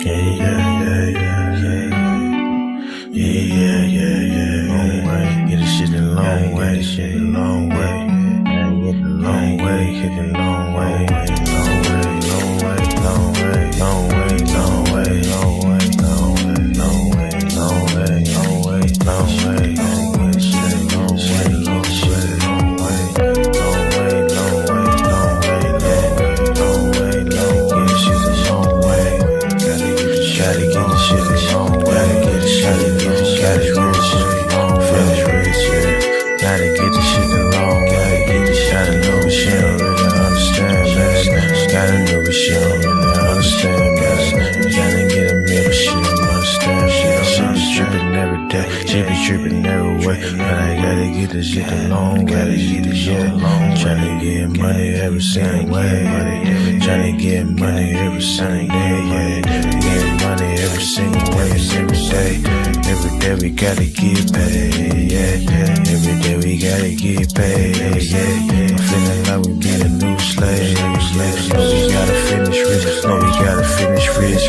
Long way, get this shit a long way, hit the long way, long way, hit the long way, long way, long way, long way, long way, long way, long way, long way, long way, long way, long way, long way, long way, shit, long way, long way, long way, long way, long way, long way, long way, long way, shit a long way. Gotta get the shit a long way, get the shit, get the shit, get the shit long, finish rich, yeah. Gotta get the shit the long way, get the shit. Gotta know what she don't really understand, man. Gotta know what she don't really understand, man. Gotta get a middle, she don't understand. She be tripping every day, she be tripping every way. But I gotta get the shit the long way, gotta get the shit the long way. Tryna get money every single way, tryna get money every single day, yeah. Get money every single way, every day. Every day we gotta get paid, yeah. Every day we gotta get paid, yeah. I'm feeling like we be a new slave. No, we gotta finish rich, no, we gotta finish rich.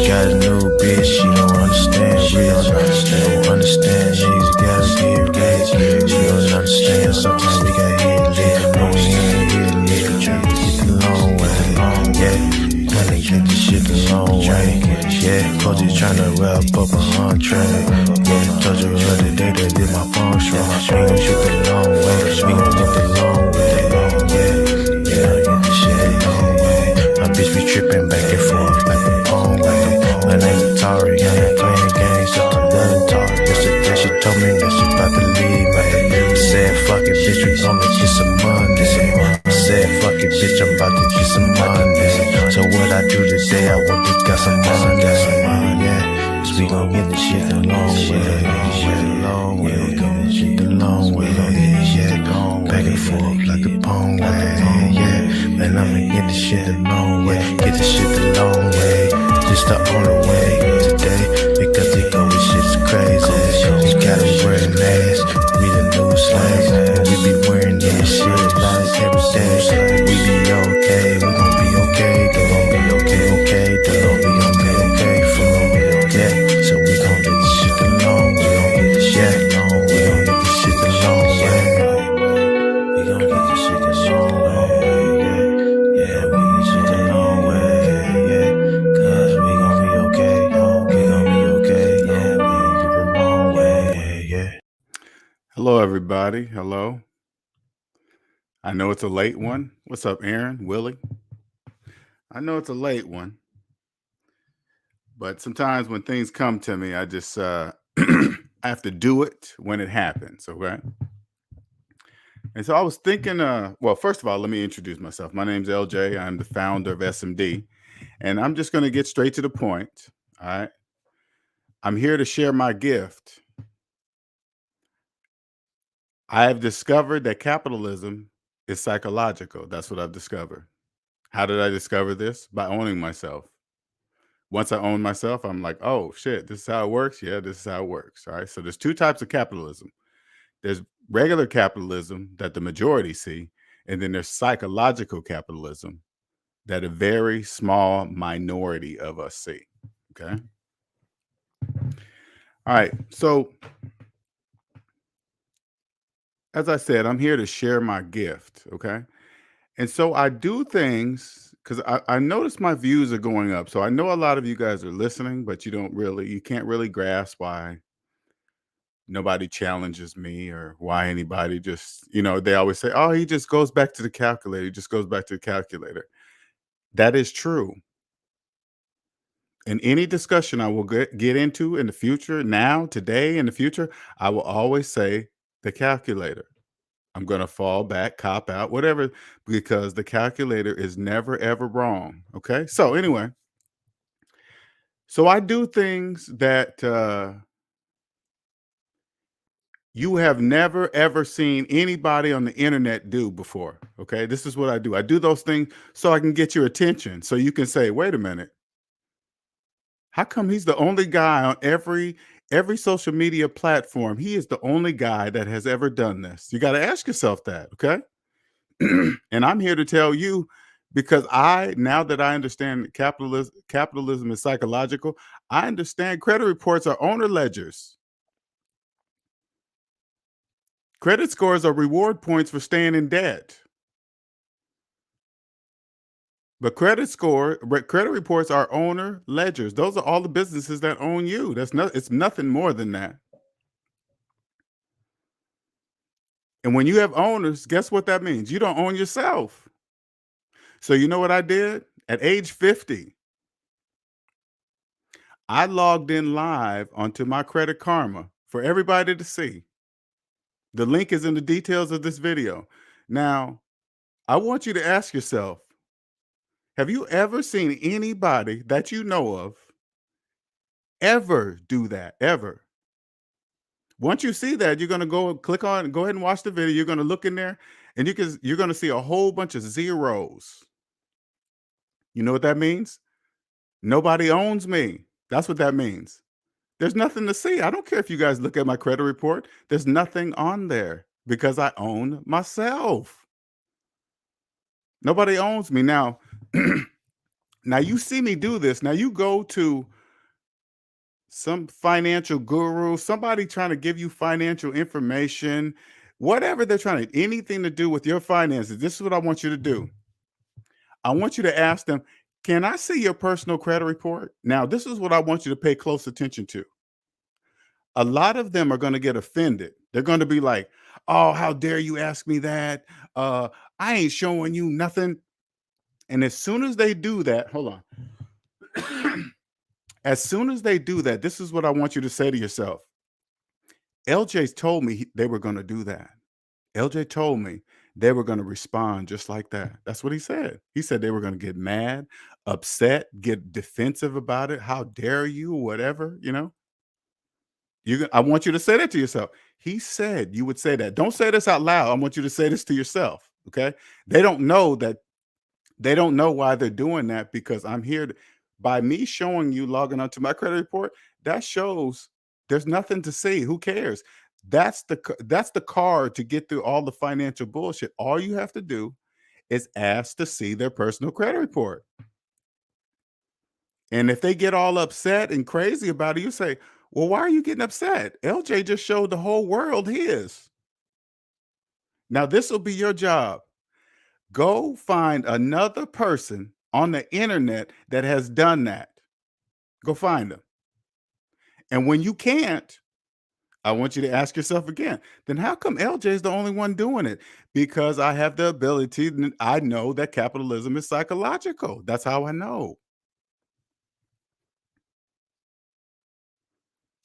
Got a new bitch, she don't understand, she don't understand, she's gotta get rich. She don't understand, sometimes we gotta hit lit. No, we ain't hit lit, tryna get the long way, yeah. Tryna get the shit the long way, yeah. Coach is tryna wrap up a entree, yeah. Told you the other day that did my phone strong. We gon' shoot the long way, we gon' get the long way, yeah. Yeah, get the shit the long way. My bitch be trippin' back and forth like a long way. My name is Tari, I ain't playing games, so I'm done talking. Yesterday she told me that she about to leave, man. I said fuck it, bitch, we gon' get some money. I said fuck it, bitch, I'm about to get some money. So what I do today, I want to get some money, yeah. Cause we gon' get the shit the long way, long way, we gon' get shit the long way, yeah. Back and forth like the pong way, yeah. Man, I'ma get the shit the long way, get the shit the long way. Just the only way today, because they go with shit's crazy. We gotta wear a mask, we the new slaves, and we be wearing this shit like every day. We be okay, we gon' be okay, they gon' be okay, they gon' be okay for me, yeah. So we gon' get this shit the long way, we gon' get this shit the long way, we gon' get this shit the long way, we gon' get this shit the long way, yeah, yeah, we get this shit the long way, yeah, cause we gon' be okay, we gon' be okay, yeah, we gon' get the long way, yeah. Hello, everybody. Hello. I know it's a late one. What's up, Aaron? Willie? I know it's a late one, but sometimes when things come to me, I just I have to do it when it happens, okay? And so I was thinking, well, first of all, let me introduce myself. My name's LJ. I'm the founder of SMD, and I'm just going to get straight to the point, all right? I'm here to share my gift. I have discovered that capitalism is psychological. That's what I've discovered. How did I discover this? By owning myself. Once I own myself, I'm like, oh, shit, this is how it works? Yeah, this is how it works. All right. So there's two types of capitalism. There's regular capitalism that the majority see, and then there's psychological capitalism that a very small minority of us see. Okay. All right. So as I said, I'm here to share my gift. Okay. And so I do things because I notice my views are going up. So I know a lot of you guys are listening, but you can't really grasp why nobody challenges me or why anybody just, they always say, oh, he just goes back to the calculator. He just goes back to the calculator. That is true. In any discussion I will get into in the future, now, today, in the future, I will always say the calculator. I'm going to fall back, cop out, whatever, because the calculator is never, ever wrong. Okay. So anyway, so I do things that you have never, ever seen anybody on the internet do before. Okay. This is what I do. I do those things so I can get your attention. So you can say, wait a minute. How come he's the only guy on every social media platform? He is the only guy that has ever done this. You got to ask yourself that. Okay. And I'm here to tell you Because now that I understand capitalism is psychological, I understand credit reports are owner ledgers. Credit scores are reward points for staying in debt. But credit reports are owner ledgers. Those are all the businesses that own you. It's nothing more than that. And when you have owners, guess what that means? You don't own yourself. So you know what I did? At age 50, I logged in live onto my Credit Karma for everybody to see. The link is in the details of this video. Now, I want you to ask yourself, have you ever seen anybody that you know of ever do that? Ever? Once you see that, you're going to go ahead and watch the video. You're going to look in there and you're going to see a whole bunch of zeros. You know what that means? Nobody owns me. That's what that means. There's nothing to see. I don't care if you guys look at my credit report. There's nothing on there because I own myself. Nobody owns me. Now, now you see me do this. Now you go to some financial guru, somebody trying to give you financial information, whatever they're trying to, anything to do with your finances. This is what I want you to do. I want you to ask them, can I see your personal credit report? Now, this is what I want you to pay close attention to. A lot of them are going to get offended. They're going to be like, oh, how dare you ask me that? I ain't showing you nothing. And as soon as they do that, hold on. As soon as they do that, this is what I want you to say to yourself. LJ told me they were going to do that. LJ told me they were going to respond just like that. That's what he said. He said they were going to get mad, upset, get defensive about it. How dare you, whatever, you know? I want you to say that to yourself. He said you would say that. Don't say this out loud. I want you to say this to yourself, okay? They don't know that they don't know why they're doing that because I'm here by me showing you logging onto my credit report, that shows there's nothing to see. Who cares? That's the card to get through all the financial bullshit. All you have to do is ask to see their personal credit report. And if they get all upset and crazy about it, you say, well, why are you getting upset? LJ just showed the whole world his. Now, this will be your job. Go find another person on the internet that has done that. Go find them. And when you can't, I want you to ask yourself again, then how come LJ is the only one doing it? Because I have the ability, I know that capitalism is psychological. That's how I know.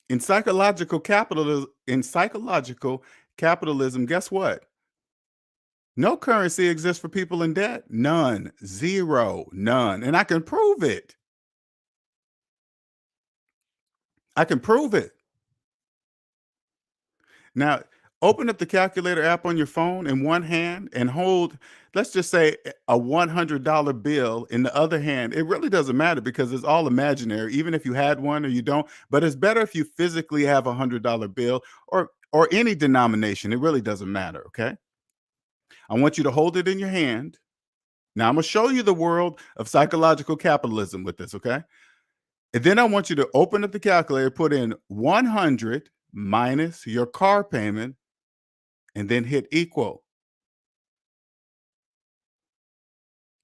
In psychological capitalism, guess what? No currency exists for people in debt. None. Zero. None. And I can prove it. I can prove it. Now, open up the calculator app on your phone in one hand and hold, let's just say, a $100 bill in the other hand. It really doesn't matter because it's all imaginary, even if you had one or you don't. But it's better if you physically have a $100 bill or any denomination. It really doesn't matter, okay? I want you to hold it in your hand. Now, I'm going to show you the world of psychological capitalism with this, okay? And then I want you to open up the calculator, put in 100 minus your car payment, and then hit equal.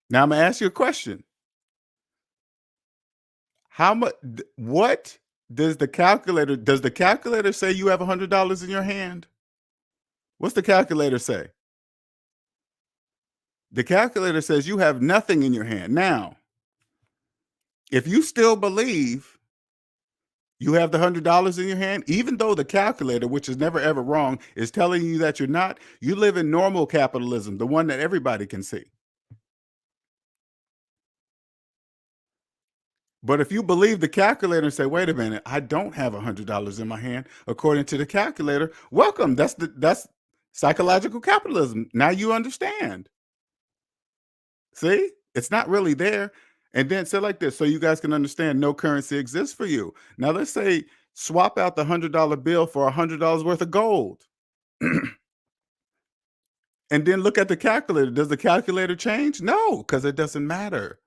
Now I'm going to ask you a question. What does the calculator say you have $100 in your hand? What's the calculator say? The calculator says you have nothing in your hand. Now, if you still believe you have the $100 in your hand, even though the calculator, which is never ever wrong, is telling you that you're not, you live in normal capitalism, the one that everybody can see. But if you believe the calculator and say, wait a minute, I don't have $100 in my hand, according to the calculator, welcome. That's psychological capitalism. Now you understand. See, it's not really there. And then say like this, so you guys can understand no currency exists for you. Now let's say swap out the $100 bill for $100 worth of gold. And then look at the calculator. Does the calculator change? No, because it doesn't matter.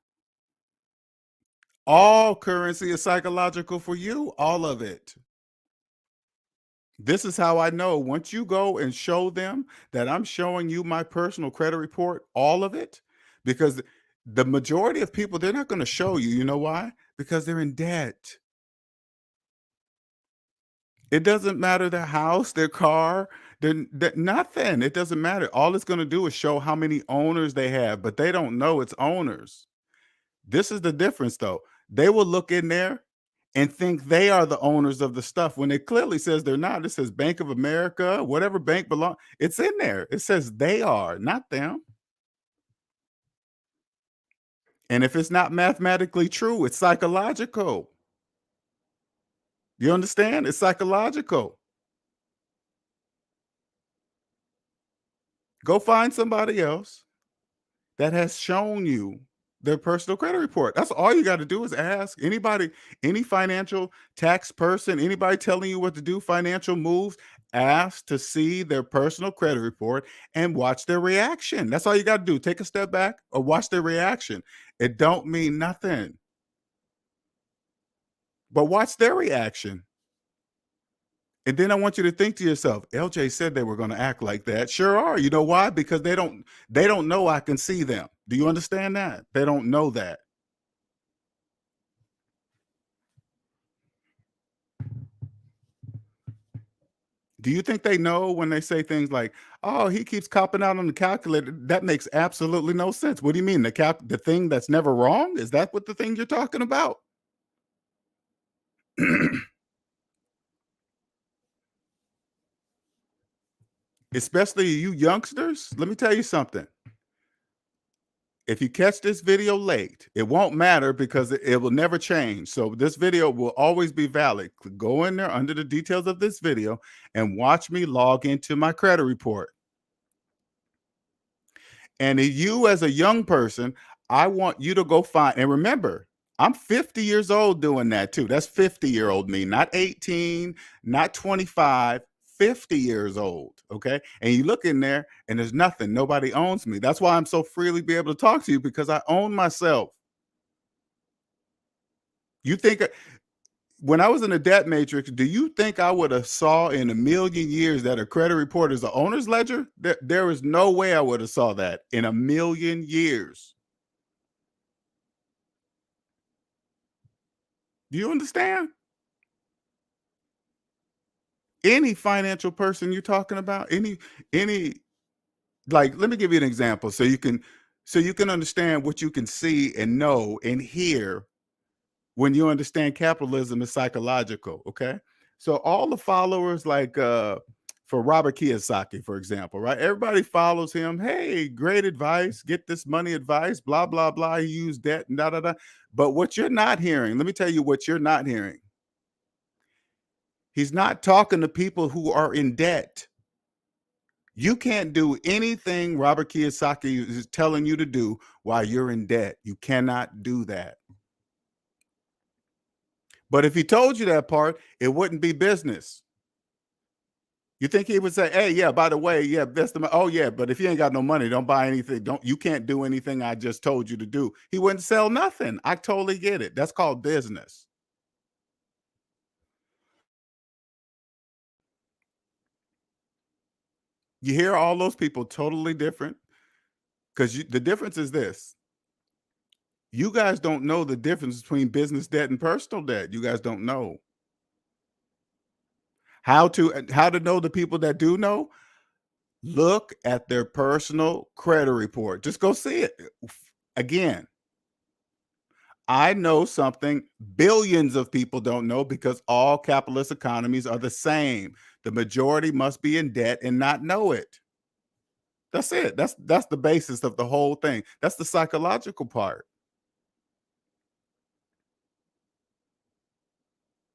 All currency is psychological for you, all of it. This is how I know once you go and show them that I'm showing you my personal credit report, all of it, because the majority of people, they're not going to show you. You know why? Because they're in debt. It doesn't matter their house, their car, nothing. It doesn't matter. All it's going to do is show how many owners they have, but they don't know it's owners. This is the difference, though. They will look in there and think they are the owners of the stuff when it clearly says they're not. It says Bank of America, whatever bank belong. It's in there. It says they are, not them. And if it's not mathematically true, it's psychological. You understand? It's psychological. Go find somebody else that has shown you their personal credit report. That's all you got to do is ask anybody, any financial tax person, anybody telling you what to do, financial moves, ask to see their personal credit report and watch their reaction. That's all you got to do. Take a step back or watch their reaction. It don't mean nothing. But watch their reaction. And then I want you to think to yourself, LJ said they were going to act like that. Sure are. You know why? Because they don't know I can see them. Do you understand that? They don't know that. Do you think they know when they say things like, "Oh, he keeps copping out on the calculator"? That makes absolutely no sense. What do you mean? The thing that's never wrong? Is that what the thing you're talking about? Especially you youngsters, let me tell you something. If you catch this video late, it won't matter because it will never change. So this video will always be valid. Go in there under the details of this video and watch me log into my credit report. And you as a young person, I want you to go find, and remember, I'm 50 years old doing that too. That's 50-year-old me, not 18, not 25, 50 years old. Okay. And you look in there and there's nothing. Nobody owns me. That's why I'm so freely be able to talk to you, because I own myself. You think when I was in the debt matrix, do you think I would have saw in a million years that a credit report is an owner's ledger? There is no way I would have saw that in a million years. Do you understand? Any financial person you're talking about, any like, let me give you an example so you can understand what you can see and know and hear when you understand capitalism is psychological, okay? So all the followers, like for Robert Kiyosaki, for example, right? Everybody follows him. Hey, great advice. Get this money advice, blah, blah, blah. He used debt and da da da. But what you're not hearing, let me tell you what you're not hearing. He's not talking to people who are in debt. You can't do anything Robert Kiyosaki is telling you to do while you're in debt. You cannot do that. But if he told you that part, it wouldn't be business. You think he would say, "Hey, yeah, by the way, yeah, that's the oh yeah, but if you ain't got no money, don't buy anything. You can't do anything I just told you to do." He wouldn't sell nothing. I totally get it. That's called business. You hear all those people totally different, because the difference is this. You guys don't know the difference between business debt and personal debt. You guys don't know how to know the people that do know. Look at their personal credit report. Just go see it. Again, I know something billions of people don't know, because all capitalist economies are the same. The majority must be in debt and not know it. That's it. That's the basis of the whole thing. That's the psychological part.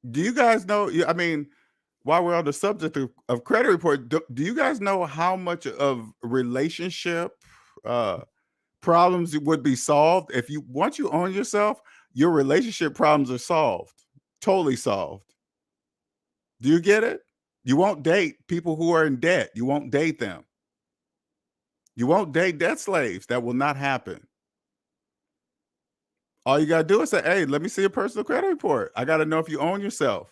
Do you guys know? I mean, while we're on the subject of credit report, do you guys know how much of relationship uh, problems would be solved if you once you own yourself? Your relationship problems are solved, totally solved. Do you get it? You won't date people who are in debt. You won't date them. You won't date debt slaves. That will not happen. All you got to do is say, hey, let me see a personal credit report. I got to know if you own yourself.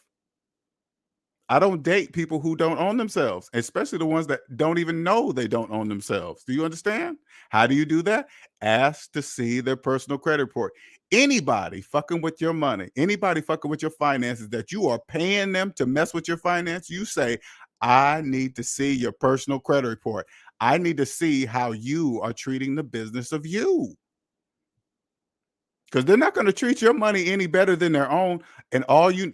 I don't date people who don't own themselves, especially the ones that don't even know they don't own themselves. Do you understand? How do you do that? Ask to see their personal credit report. Anybody fucking with your money, anybody fucking with your finances that you are paying them to mess with your finance, you say, I need to see your personal credit report. I need to see how you are treating the business of you. Because they're not going to treat your money any better than their own. And all you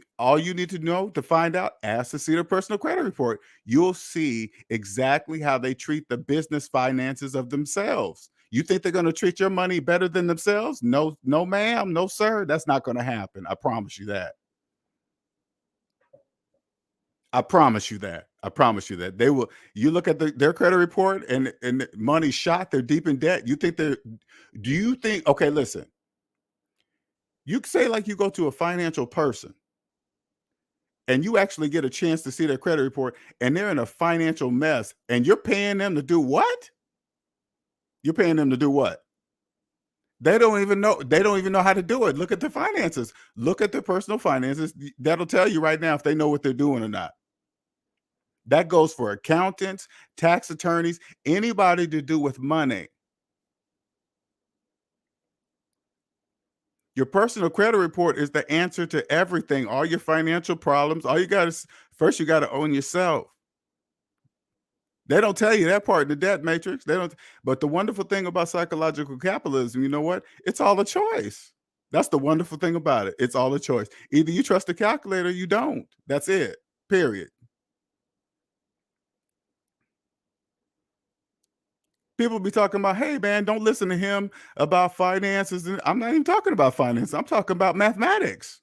need to know to find out, ask to see their personal credit report. You'll see exactly how they treat the business finances of themselves. You think they're going to treat your money better than themselves? No, no, ma'am, no, sir. That's not going to happen. I promise you that. I promise you that. I promise you that. They will. You look at their credit report and money shot. They're deep in debt. You think they're? Do you think? Okay, listen. You say like you go to a financial person and you actually get a chance to see their credit report and they're in a financial mess and you're paying them to do what? You're paying them to do what? They don't even know how to do it. Look at their finances. Look at their personal finances. That'll tell you right now if they know what they're doing or not. That goes for accountants, tax attorneys, anybody to do with money. Your personal credit report is the answer to everything, all your financial problems. All you got is first you got to own yourself. They don't tell you that part in the debt matrix. They don't. But the wonderful thing about psychological capitalism, you know what? It's all a choice. That's the wonderful thing about it. It's all a choice. Either you trust the calculator, or you don't. That's it. Period. People be talking about, hey man, don't listen to him about finances. And I'm not even talking about finance. I'm talking about mathematics.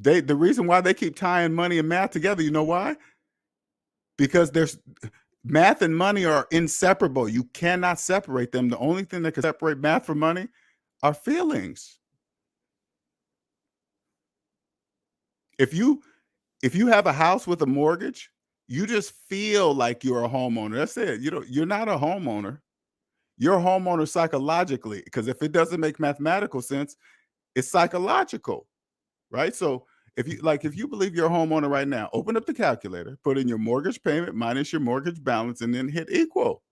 The reason why they keep tying money and math together, you know why? Because there's math and money are inseparable. You cannot separate them. The only thing that can separate math from money are feelings. If you have a house with a mortgage, you just feel like you're a homeowner. That's it. You're not a homeowner. You're a homeowner psychologically, because if it doesn't make mathematical sense, it's psychological, right? So if you believe you're a homeowner right now, open up the calculator, put in your mortgage payment minus your mortgage balance, and then hit equal.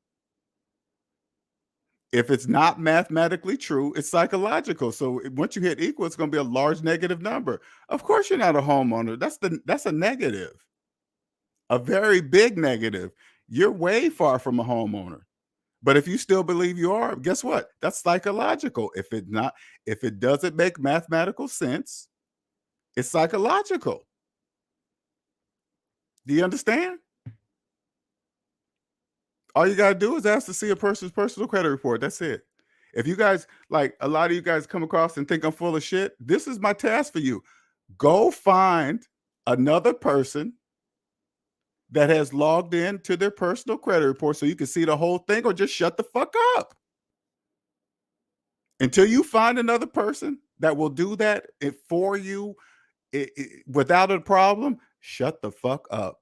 If it's not mathematically true, it's psychological. So once you hit equal, it's going to be a large negative number. Of course, you're not a homeowner. That's a negative, a very big negative. You're way far from a homeowner. But if you still believe you are, guess what? That's psychological. If it doesn't make mathematical sense, it's psychological. Do you understand? All you gotta do is ask to see a person's personal credit report. That's it. If you guys, like a lot of you guys come across and think I'm full of shit, this is my task for you. Go find another person that has logged in to their personal credit report so you can see the whole thing, or just shut the fuck up. Until you find another person that will do that for you without a problem, shut the fuck up.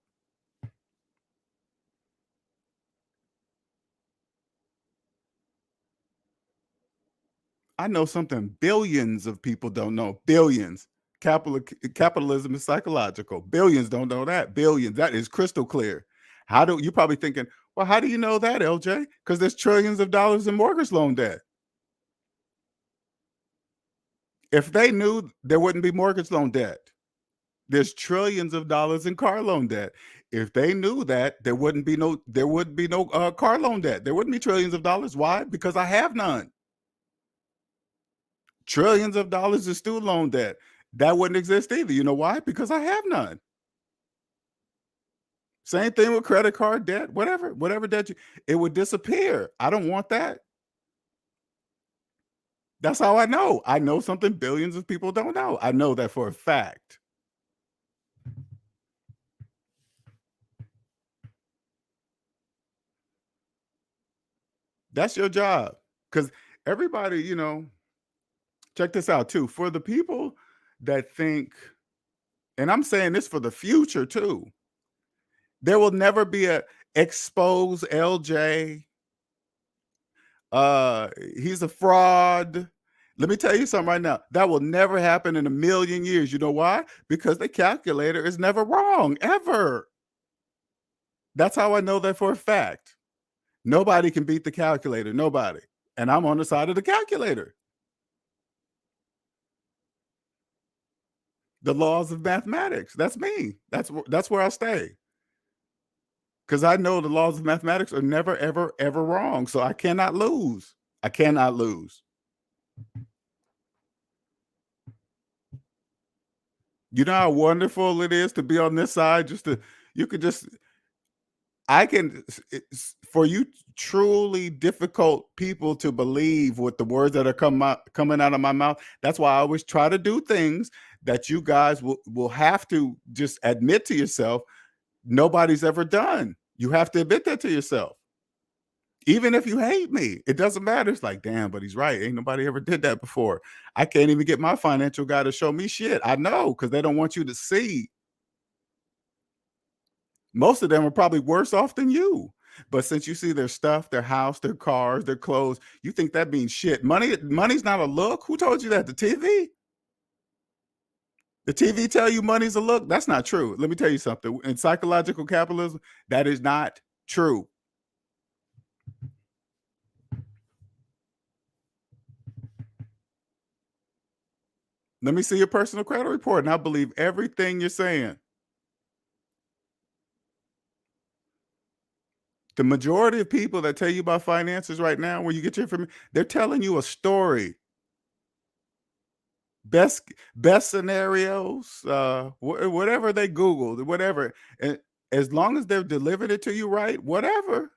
I know something billions of people don't know. Billions. Capitalism is psychological. Billions don't know that. Billions. That is crystal clear. You're probably thinking, well, how do you know that, LJ? Because there's trillions of dollars in mortgage loan debt. If they knew, there wouldn't be mortgage loan debt. There's trillions of dollars in car loan debt. If they knew that, there wouldn't be no car loan debt. There wouldn't be trillions of dollars. Why? Because I have none. Trillions of dollars in student loan debt. That wouldn't exist either. You know why? Because I have none. Same thing with credit card debt, whatever debt it would disappear. I don't want that. That's how I know. I know something billions of people don't know. I know that for a fact. That's your job. Because everybody, check this out too. For the people that think, and I'm saying this for the future too, There will never be a expose LJ. He's a fraud. Let me tell you something right now. That will never happen in a million years. You know why? Because the calculator is never wrong, ever. That's how I know that for a fact. Nobody can beat the calculator. Nobody. And I'm on the side of the calculator. The laws of mathematics. That's me. That's where I stay. Because I know the laws of mathematics are never, ever, ever wrong. So I cannot lose. I cannot lose. You know how wonderful it is to be on this side. For you truly difficult people to believe with the words that are coming out of my mouth. That's why I always try to do things that you guys will have to just admit to yourself nobody's ever done. You have to admit that to yourself. Even if you hate me, it doesn't matter. It's like, damn, but he's right. Ain't nobody ever did that before. I can't even get my financial guy to show me shit. I know, because they don't want you to see. Most of them are probably worse off than you. But since you see their stuff, their house, their cars, their clothes, you think that means shit. Money's not a look. Who told you that? The TV? The TV tell you money's a look? That's not true. Let me tell you something. In psychological capitalism, that is not true. Let me see your personal credit report, and I believe everything you're saying. The majority of people that tell you about finances right now, where you get your information, they're telling you a story. Best scenarios, whatever they Googled, whatever. And as long as they've delivered it to you right, whatever.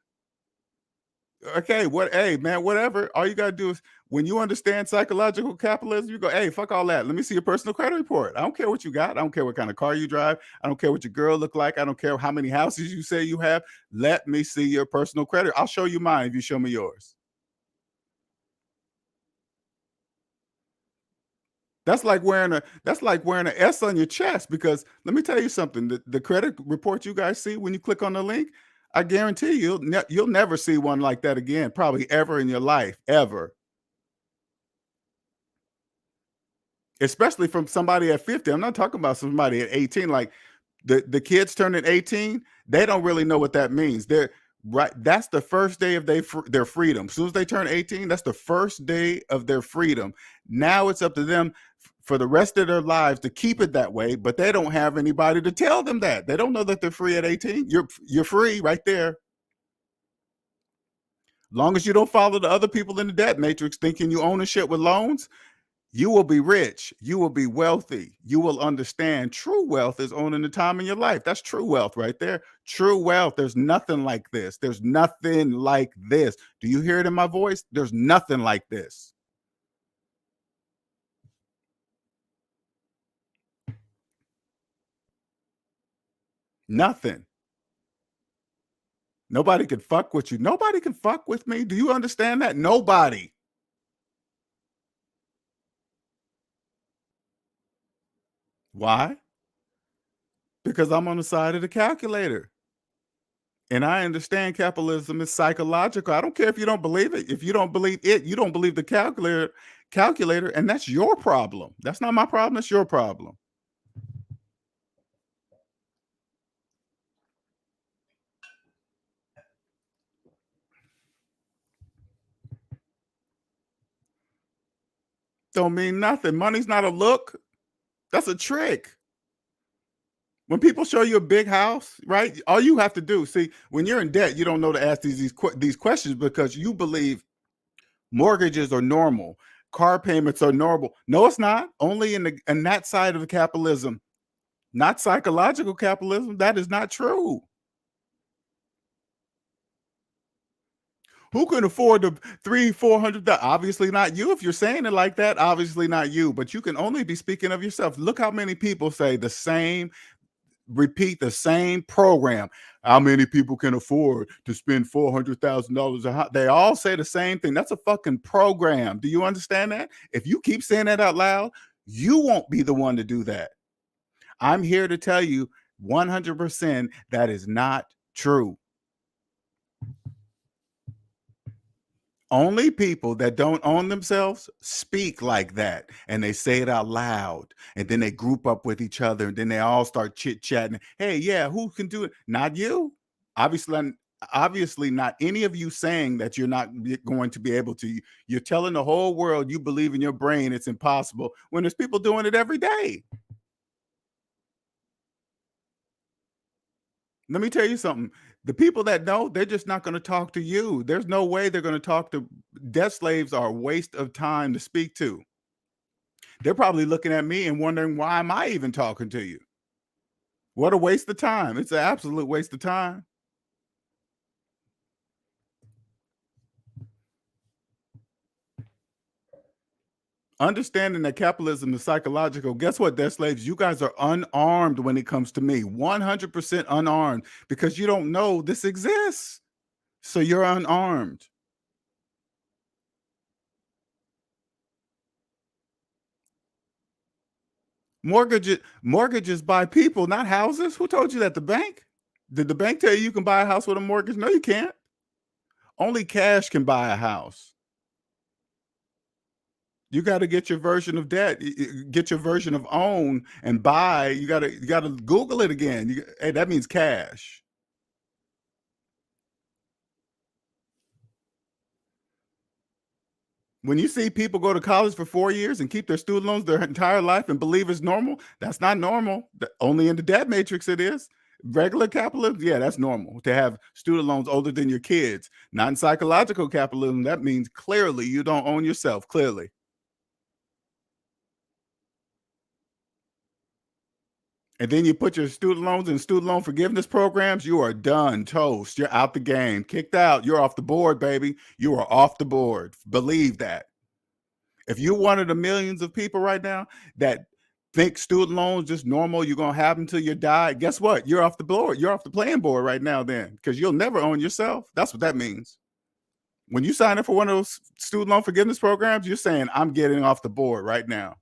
Okay, hey man, whatever. All you gotta do is when you understand psychological capitalism, you go, hey, fuck all that. Let me see your personal credit report. I don't care what you got. I don't care what kind of car you drive. I don't care what your girl look like. I don't care how many houses you say you have. Let me see your personal credit. I'll show you mine if you show me yours. That's like wearing an S on your chest, because let me tell you something. The credit report you guys see when you click on the link, I guarantee you'll never see one like that again, probably ever in your life, ever. Especially from somebody at 50. I'm not talking about somebody at 18. Like the kids turning 18, they don't really know what that means. They're right. That's the first day of their freedom. As soon as they turn 18, that's the first day of their freedom. Now it's up to them for the rest of their lives to keep it that way, but they don't have anybody to tell them that. They don't know that they're free at 18. You're free right there. Long as you don't follow the other people in the debt matrix thinking you own shit with loans, you will be rich. You will be wealthy. You will understand true wealth is owning the time in your life. That's true wealth right there. True wealth. There's nothing like this. There's nothing like this. Do you hear it in my voice? There's nothing like this. Nothing. Nobody can fuck with you. Nobody can fuck with me. Do you understand that? Nobody. Why? Because I'm on the side of the calculator. And I understand capitalism is psychological. I don't care if you don't believe it. If you don't believe it, you don't believe the calculator, and that's your problem. That's not my problem. That's your problem. Don't mean nothing. Money's not a look. That's a trick. When people show you a big house, right? All you have to do, see, when you're in debt, you don't know to ask these questions because you believe mortgages are normal, car payments are normal. No, it's not. Only in that side of capitalism, not psychological capitalism. That is not true. Who can afford the 300-400? Obviously not you. If you're saying it like that, obviously not you. But you can only be speaking of yourself. Look how many people say the same, repeat the same program. How many people can afford to spend $400,000? They all say the same thing. That's a fucking program. Do you understand that? If you keep saying that out loud, you won't be the one to do that. I'm here to tell you 100% that is not true. Only people that don't own themselves speak like that, and they say it out loud, and then they group up with each other, and then they all start chit-chatting. Hey, yeah, who can do it? Not you. Obviously not any of you saying that you're not going to be able to. You're telling the whole world you believe in your brain it's impossible when there's people doing it every day. Let me tell you something. The people that know, they're just not going to talk to you. There's no way they're going to talk to debt slaves. Are a waste of time to speak to. They're probably looking at me and wondering, why am I even talking to you? What a waste of time. It's an absolute waste of time. Understanding that capitalism is psychological. Guess what, debt slaves? You guys are unarmed when it comes to me. 100% unarmed, because you don't know this exists. So you're unarmed. Mortgages by people, not houses. Who told you that? The bank? Did the bank tell you can buy a house with a mortgage? No, you can't. Only cash can buy a house. You got to get your version of debt, get your version of own and buy. You got to Google it again. Hey, that means cash. When you see people go to college for 4 years and keep their student loans their entire life and believe it's normal, that's not normal. Only in the debt matrix it is. Regular capitalism, yeah, that's normal to have student loans older than your kids. Not in psychological capitalism. That means clearly you don't own yourself, clearly. And then you put your student loans in student loan forgiveness programs, you are done, toast. You're out the game, kicked out. You're off the board, baby. You are off the board. Believe that. If you're one of the millions of people right now that think student loans just normal, you're going to have them till you die, guess what? You're off the board. You're off the playing board right now then, because you'll never own yourself. That's what that means. When you sign up for one of those student loan forgiveness programs, you're saying, I'm getting off the board right now.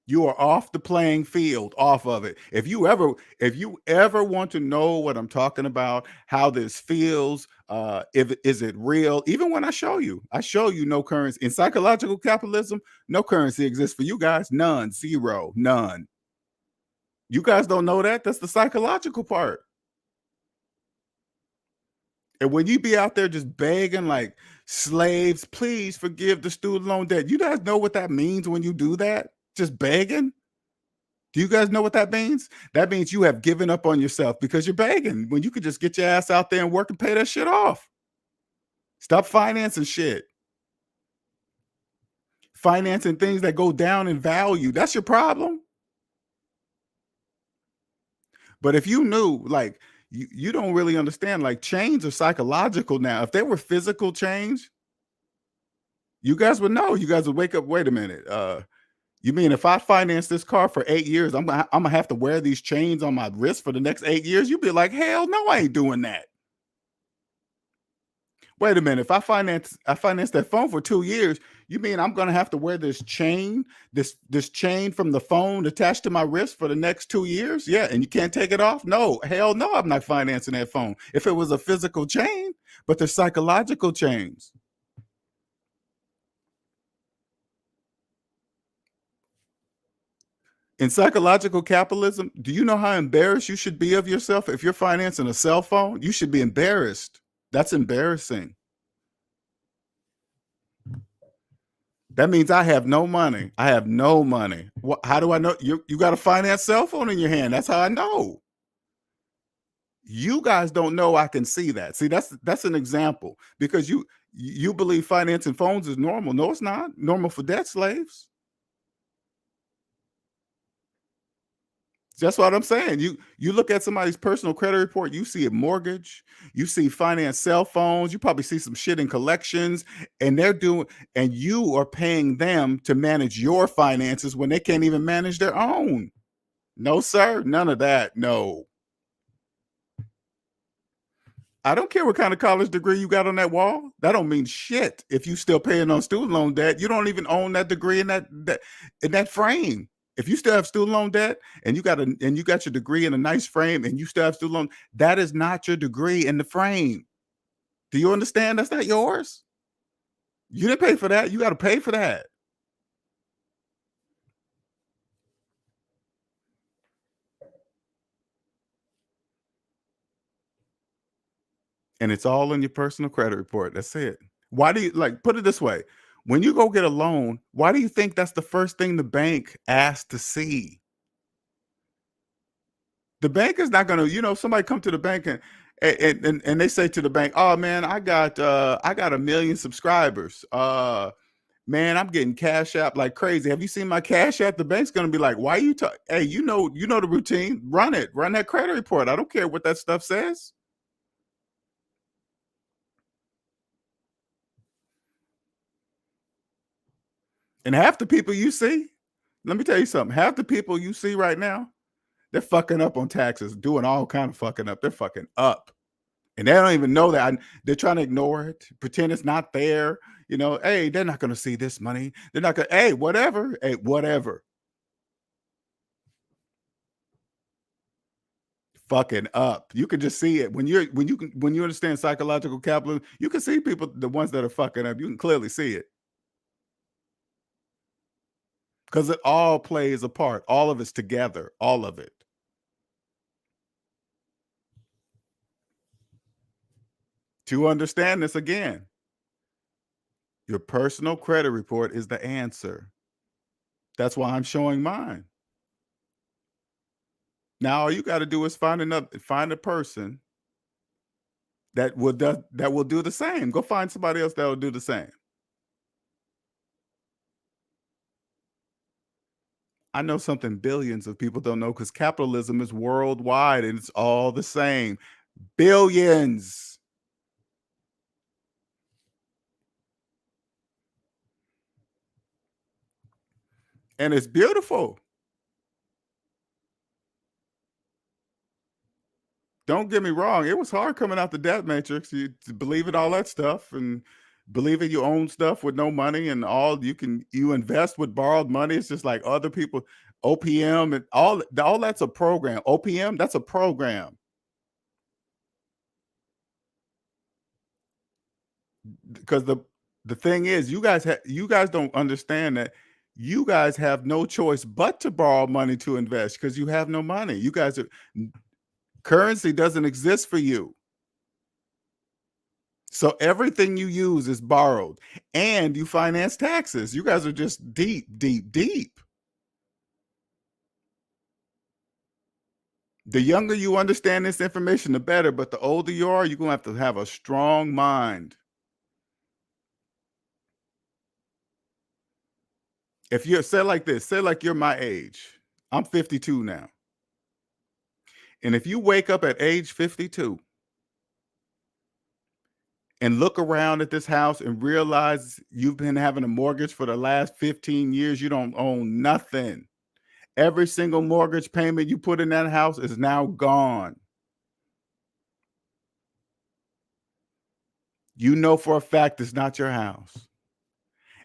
You are off the playing field, off of it. If you ever want to know what I'm talking about, how this feels, is it real? Even when I show you no currency. In psychological capitalism, no currency exists for you guys. None, zero, none. You guys don't know that. That's the psychological part. And when you be out there just begging like slaves, please forgive the student loan debt. You guys know what that means when you do that? Just begging? Do you guys know what that means? That means you have given up on yourself because you're begging when you could just get your ass out there and work and pay that shit off. Stop financing shit. Financing things that go down in value. That's your problem. But if you knew, like, you don't really understand, like, chains are psychological now. If they were physical chains, you guys would know. You guys would wake up, wait a minute, you mean if I finance this car for 8 years, I'm gonna have to wear these chains on my wrist for the next 8 years? You'd be like, hell no, I ain't doing that. Wait a minute, if I finance that phone for 2 years, you mean I'm gonna have to wear this chain, this chain from the phone attached to my wrist for the next 2 years? Yeah, and you can't take it off? No, hell no, I'm not financing that phone. If it was a physical chain, but they're psychological chains. In psychological capitalism, do you know how embarrassed you should be of yourself if you're financing a cell phone? You should be embarrassed. That's embarrassing. That means I have no money. I have no money. How do I know? You got a finance cell phone in your hand. That's how I know. You guys don't know I can see that. See, that's an example because you believe financing phones is normal. No, it's not normal for debt slaves. That's what I'm saying. You look at somebody's personal credit report, you see a mortgage, you see finance cell phones, you probably see some shit in collections, and and you are paying them to manage your finances when they can't even manage their own. No, sir, none of that. No. I don't care what kind of college degree you got on that wall. That don't mean shit if you still paying on student loan debt. You don't even own that degree in that frame. If you still have student loan debt and you got your degree in a nice frame and you still have student loan, that is not your degree in the frame. Do you understand? That's not yours. You didn't pay for that. You got to pay for that. And it's all in your personal credit report. That's it. Why do you put it this way? When you go get a loan, why do you think that's the first thing the bank asks to see? The bank is not going to, somebody come to the bank and they say to the bank, "Oh man, I got 1 million subscribers. Man, I'm getting CashApp like crazy. Have you seen my CashApp?" The bank's going to be like, "Why are you talking? Hey, you know the routine. Run it. Run that credit report. I don't care what that stuff says." And half the people you see, let me tell you something. Half the people you see right now, they're fucking up on taxes, doing all kind of fucking up. They're fucking up. And they don't even know that. They're trying to ignore it, pretend it's not there. Hey, they're not going to see this money. They're not going to, hey, whatever. Hey, whatever. Fucking up. You can just see it. When you understand psychological capitalism, you can see people, the ones that are fucking up. You can clearly see it. Because it all plays a part. All of it's together. All of it. To understand this again, your personal credit report is the answer. That's why I'm showing mine. Now all you got to do is find a person that will do the same. Go find somebody else that will do the same. I know something billions of people don't know, because capitalism is worldwide and it's all the same. Billions. And it's beautiful. Don't get me wrong. It was hard coming out the debt matrix. You to believe in all that stuff and believing you own stuff with no money, and you invest with borrowed money. It's just like other people, OPM and all that's a program. OPM, that's a program. Because the thing is, you guys don't understand that you guys have no choice but to borrow money to invest, because you have no money. Currency doesn't exist for you. So everything you use is borrowed, and you finance taxes. You guys are just deep, deep, deep. The younger you understand this information, the better. But the older you are, you're going to have a strong mind. If you're, say like this, say like you're my age. I'm 52 now. And if you wake up at age 52 and look around at this house and realize you've been having a mortgage for the last 15 years, you don't own nothing. Every single mortgage payment you put in that house is now gone. You know for a fact it's not your house.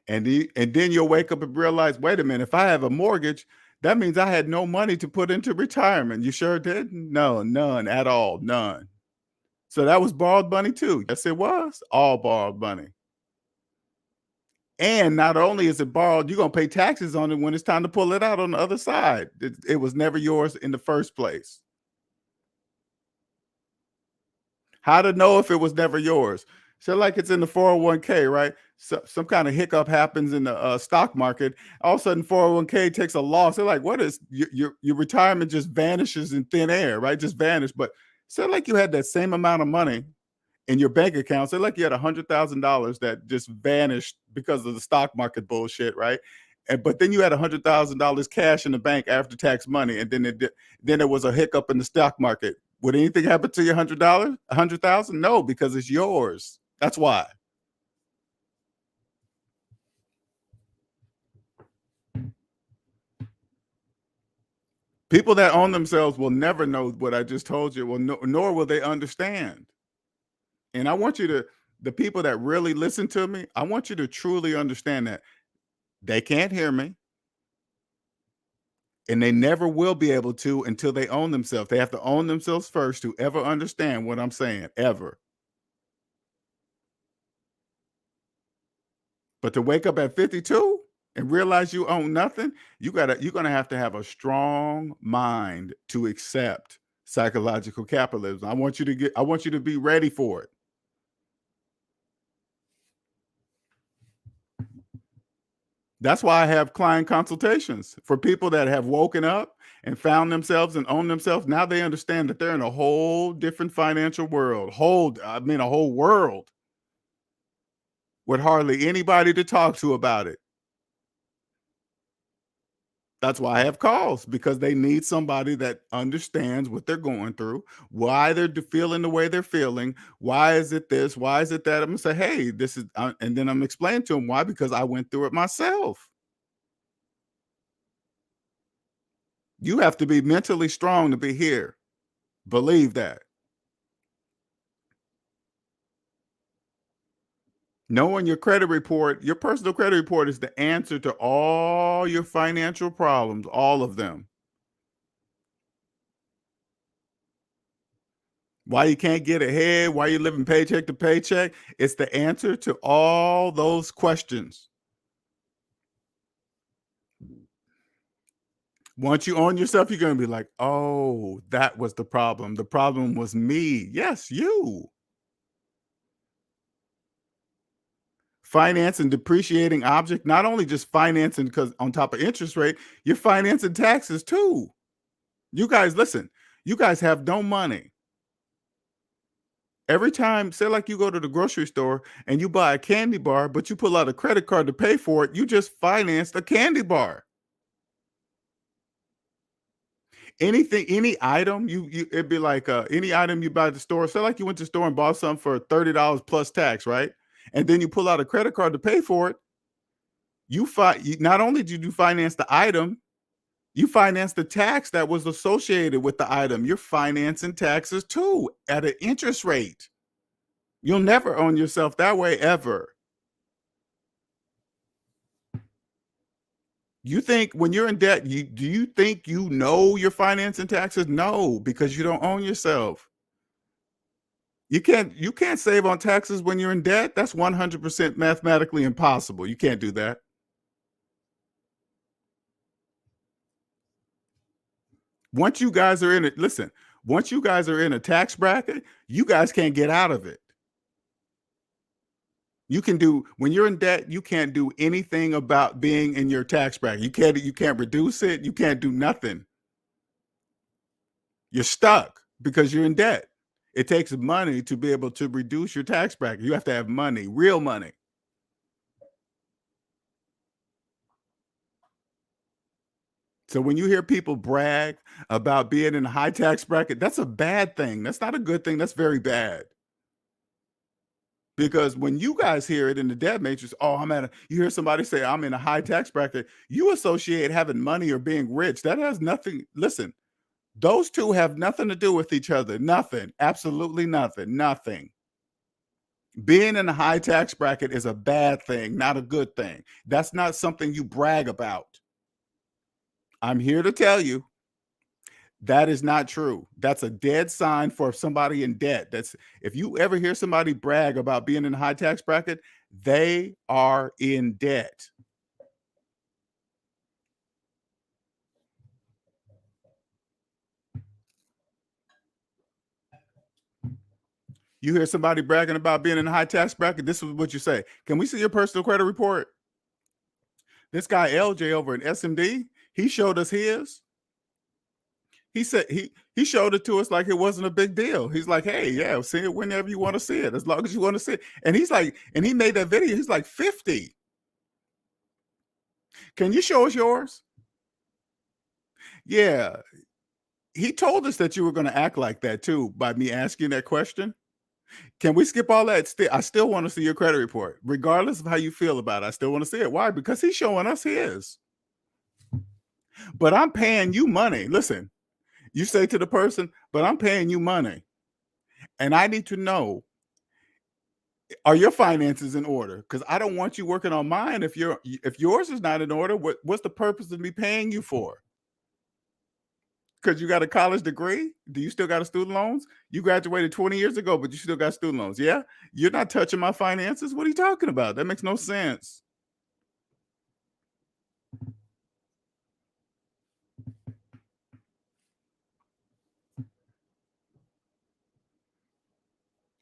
And then you'll wake up and realize, wait a minute, if I have a mortgage, that means I had no money to put into retirement. You sure did? No, none at all, none. So that was borrowed money too. Yes, it was all borrowed money. And not only is it borrowed, you're going to pay taxes on it when it's time to pull it out on the other side. It was never yours in the first place. How to know if it was never yours? So like it's in the 401k, right? So some kind of hiccup happens in the stock market. All of a sudden 401k takes a loss. They're like, what is your retirement just vanishes in thin air, right? Just vanished. But say like you had that same amount of money in your bank account. Say like you had $100,000 that just vanished because of the stock market bullshit, right? But then you had $100,000 cash in the bank after tax money, and then there was a hiccup in the stock market. Would anything happen to your $100? 100,000? No, because it's yours. That's why. People that own themselves will never know what I just told you. Well, nor will they understand. And I want the people that really listen to me, I want you to truly understand that they can't hear me. And they never will be able to until they own themselves. They have to own themselves first to ever understand what I'm saying, ever. But to wake up at 52 and realize you own nothing, you're gonna have to have a strong mind to accept psychological capitalism. I want you to be ready for it. That's why I have client consultations for people that have woken up and found themselves and own themselves. Now they understand that they're in a whole different financial world. A whole world with hardly anybody to talk to about it. That's why I have calls, because they need somebody that understands what they're going through, why they're feeling the way they're feeling. Why is it this? Why is it that? I'm gonna say, hey, this is, and then I'm explaining to them why, because I went through it myself. You have to be mentally strong to be here. Believe that. Knowing your credit report, your personal credit report is the answer to all your financial problems, all of them. Why you can't get ahead, why you're living paycheck to paycheck, it's the answer to all those questions. Once you own yourself, you're going to be like, oh, that was the problem. The problem was me. Yes, you. Finance and depreciating object, not only just financing because on top of interest rate, you're financing taxes too. You guys, listen, you guys have no money. Every time, say like you go to the grocery store and you buy a candy bar, but you pull out a credit card to pay for it, you just financed a candy bar. Anything, any item, it'd be like any item you buy at the store. Say like you went to the store and bought something for $30 plus tax, right? And then you pull out a credit card to pay for it. Not only did you finance the item, you finance the tax that was associated with the item. You're financing taxes too at an interest rate. You'll never own yourself that way ever. You think when you're in debt, do you think you know you're financing taxes? No, because you don't own yourself. You can't save on taxes when you're in debt. That's 100% mathematically impossible. You can't do that. Once you guys are in it, listen, once you guys are in a tax bracket, you guys can't get out of it. You can do, when you're in debt, you can't do anything about being in your tax bracket. You can't reduce it. You can't do nothing. You're stuck because you're in debt. It takes money to be able to reduce your tax bracket. You have to have money, real money. So when you hear people brag about being in a high tax bracket, that's a bad thing. That's not a good thing. That's very bad. Because when you guys hear it in the debt matrix, oh, you hear somebody say, I'm in a high tax bracket, you associate having money or being rich. That has nothing. Listen, those two have nothing to do with each other. Nothing. Absolutely nothing. Nothing. Being in a high tax bracket is a bad thing, not a good thing. That's not something you brag about. I'm here to tell you that is not true. That's a dead sign for somebody in debt. That's, if you ever hear somebody brag about being in a high tax bracket, they are in debt. You hear somebody bragging about being in a high tax bracket, this is what you say. Can we see your personal credit report? This guy LJ over at SMD, he showed us his. He said he showed it to us like it wasn't a big deal. He's like, hey, yeah, see it whenever you want to see it, as long as you want to see it. And he's like, and he made that video, he's like 50. Can you show us yours? Yeah. He told us that you were going to act like that too by me asking that question. Can we skip all that? I still want to see your credit report, regardless of how you feel about it. I still want to see it. Why? Because he's showing us his. But I'm paying you money. Listen, you say to the person, but I'm paying you money. And I need to know, are your finances in order? Because I don't want you working on mine if yours is not in order. What's the purpose of me paying you for? Because you got a college degree? Do you still got a student loans? You graduated 20 years ago, but you still got student loans. Yeah? You're not touching my finances? What are you talking about? That makes no sense.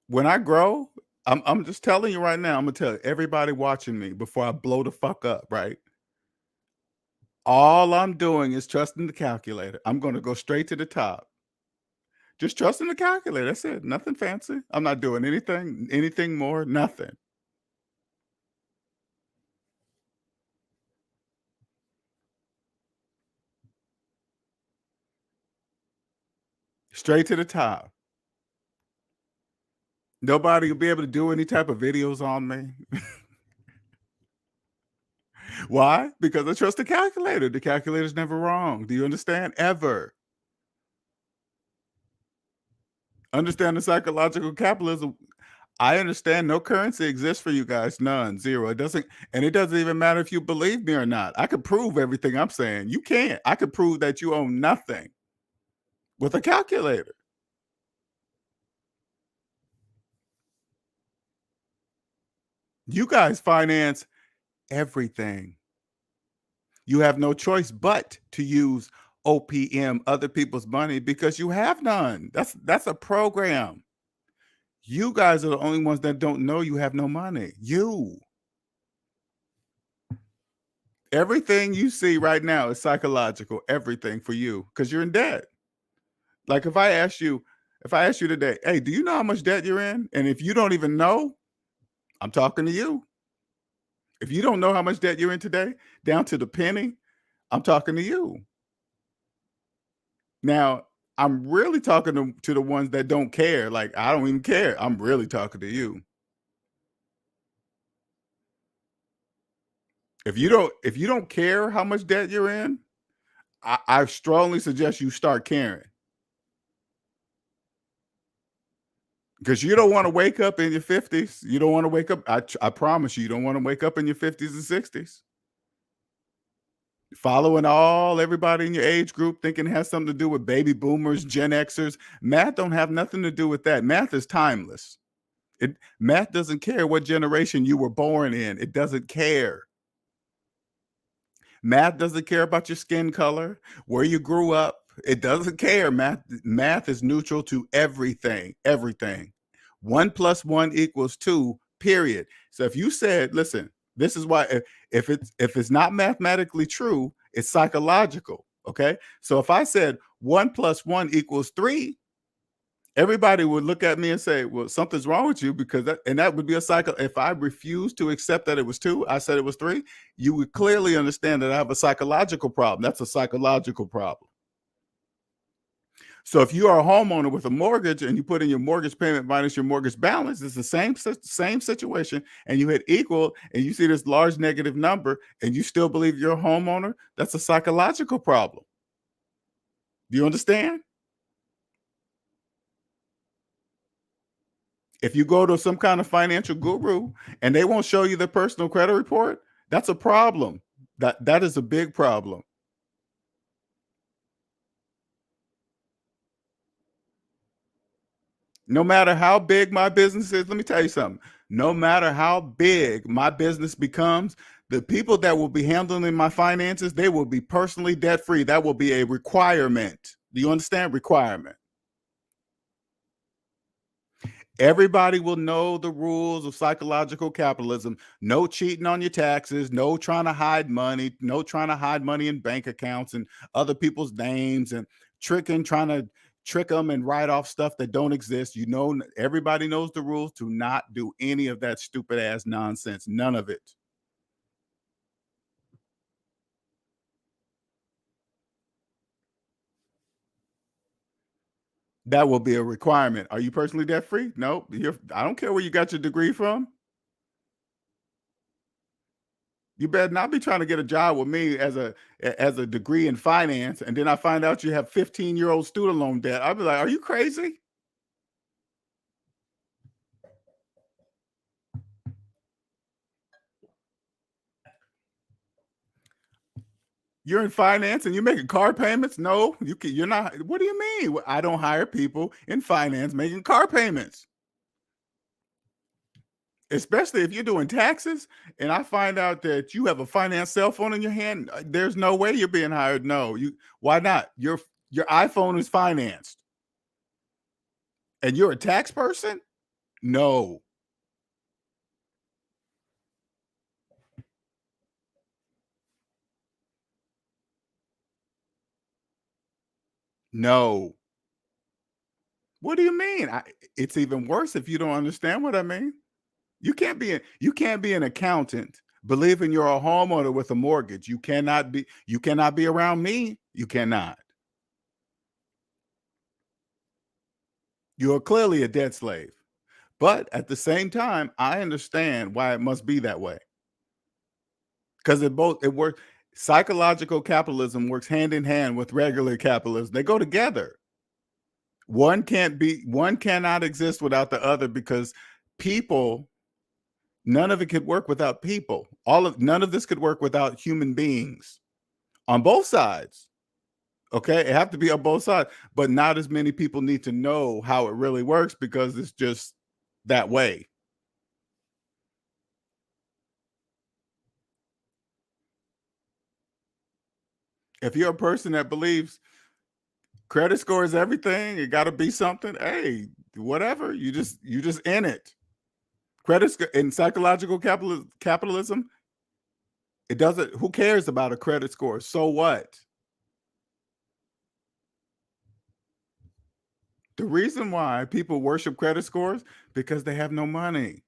When I grow, I'm just telling you right now, I'm gonna tell everybody watching me before I blow the fuck up, right? All I'm doing is trusting the calculator. I'm gonna go straight to the top. Just trusting the calculator. That's it. Nothing fancy. I'm not doing anything more, nothing. Straight to the top. Nobody will be able to do any type of videos on me. Why? Because I trust the calculator. The calculator's never wrong. Do you understand? Ever. Understand the psychological capitalism. I understand no currency exists for you guys. None. Zero. It doesn't even matter if you believe me or not. I could prove everything I'm saying. You can't. I could prove that you own nothing with a calculator. You guys finance everything. You have no choice but to use OPM, other people's money, because you have none. That's a program. You guys are the only ones that don't know you have no money. Everything you see right now is psychological, everything for you, because you're in debt. Like if I ask you today, hey, do you know how much debt you're in? And if you don't even know, I'm talking to you. If you don't know how much debt you're in today, down to the penny, I'm talking to you. Now, I'm really talking to the ones that don't care. Like, I don't even care. I'm really talking to you. If you don't care how much debt you're in, I strongly suggest you start caring. Because you don't want to wake up in your 50s. You don't want to wake up. I promise you don't want to wake up in your 50s and 60s. Following everybody in your age group, thinking it has something to do with baby boomers, Gen Xers. Math don't have nothing to do with that. Math is timeless. Math doesn't care what generation you were born in. It doesn't care. Math doesn't care about your skin color, where you grew up. It doesn't care. Math is neutral to everything. Everything. 1+1 = 2. Period. So if you said, listen, this is why if it's not mathematically true, it's psychological. Okay. So if I said 1+1 = 3, everybody would look at me and say, well, something's wrong with you, because that would be a cycle. If I refused to accept that it was 2, I said it was 3, you would clearly understand that I have a psychological problem. That's a psychological problem. So if you are a homeowner with a mortgage and you put in your mortgage payment minus your mortgage balance, it's the same situation, and you hit equal and you see this large negative number and you still believe you're a homeowner, that's a psychological problem. Do you understand? If you go to some kind of financial guru and they won't show you their personal credit report, that's a problem. That is a big problem. No matter how big my business is, let me tell you something. No matter how big my business becomes, the people that will be handling my finances, they will be personally debt free. That will be a requirement. Do you understand? Requirement. Everybody will know the rules of psychological capitalism. No cheating on your taxes, no trying to hide money, no trying to hide money in bank accounts and other people's names, and trying to trick them and write off stuff that don't exist. Everybody knows the rules to not do any of that stupid ass nonsense. None of it. That will be a requirement. Are you personally debt free? No. I don't care where you got your degree from. You better not be trying to get a job with me as a degree in finance, and then I find out you have 15-year-old student loan debt. I'll be like, "Are you crazy?" You're in finance and you're making car payments? No, you're not. What do you mean? Well, I don't hire people in finance making car payments. Especially if you're doing taxes and I find out that you have a finance cell phone in your hand, there's no way you're being hired. No, why not? Your iPhone is financed. And you're a tax person? No. No. What do you mean? It's even worse if you don't understand what I mean. You can't be an accountant believing you're a homeowner with a mortgage. You cannot be around me. You cannot. You're clearly a debt slave. But at the same time, I understand why it must be that way. Because it works. Psychological capitalism works hand in hand with regular capitalism. They go together. One cannot exist without the other because people, none of it could work without people. None of this could work without human beings on both sides. Okay, it have to be on both sides, but not as many people need to know how it really works because it's just that way. If you're a person that believes credit score is everything, it got to be something, hey, whatever, you just in it. Credit score in psychological capitalism, it doesn't. Who cares about a credit score? So what? The reason why people worship credit scores because they have no money.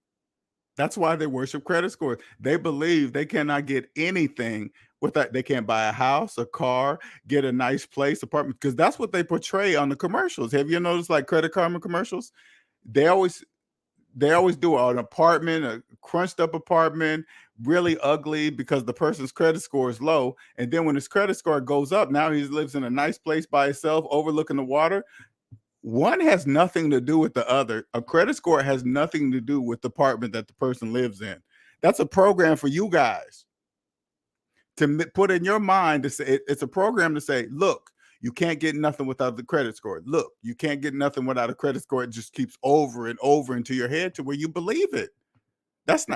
That's why they worship credit scores. They believe they cannot get anything without. They can't buy a house, a car, get a nice place, apartment, because that's what they portray on the commercials. Have you noticed like Credit Karma commercials? They always do an apartment, a crunched up apartment, really ugly because the person's credit score is low. And then when his credit score goes up, now he lives in a nice place by himself, overlooking the water. One has nothing to do with the other. A credit score has nothing to do with the apartment that the person lives in. That's a program for you guys to put in your mind to say it's a program to say, look, you can't get nothing without the credit score. Look, you can't get nothing without a credit score. It just keeps over and over into your head to where you believe it. That's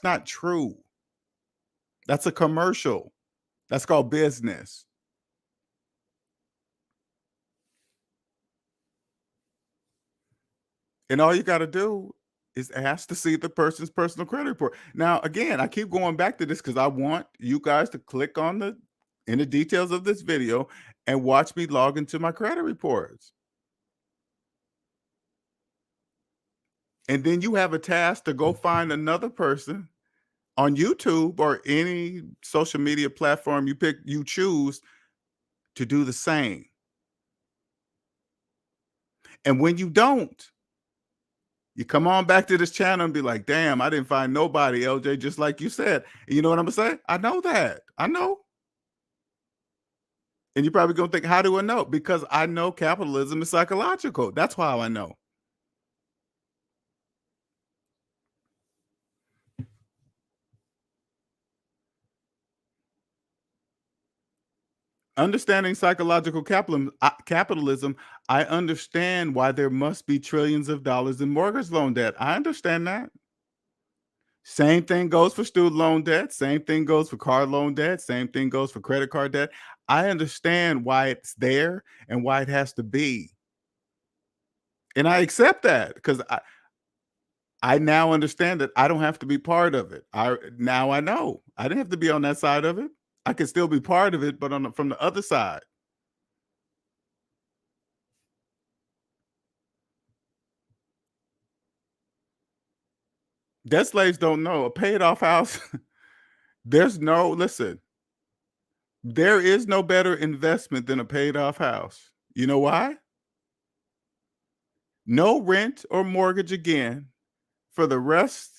not true. That's a commercial. That's called business. And all you got to do is ask to see the person's personal credit report. Now, again, I keep going back to this because I want you guys to click on in the details of this video and watch me log into my credit reports. And then you have a task to go find another person on YouTube or any social media platform you choose to do the same. And when you don't, you come on back to this channel and be like, damn, I didn't find nobody, LJ, just like you said. And you know what I'm gonna say? I know that. I know. And you're probably gonna think, how do I know? Because I know capitalism is psychological. That's how I know. Understanding psychological capitalism, I understand why there must be trillions of dollars in mortgage loan debt. I understand that. Same thing goes for student loan debt. Same thing goes for car loan debt. Same thing goes for credit card debt. I understand why it's there and why it has to be. And I accept that because I now understand that I don't have to be part of it. Now I know. I didn't have to be on that side of it. I can still be part of it, but from the other side. Debt slaves don't know. A paid off house, listen, there is no better investment than a paid off house. You know why? No rent or mortgage again for the rest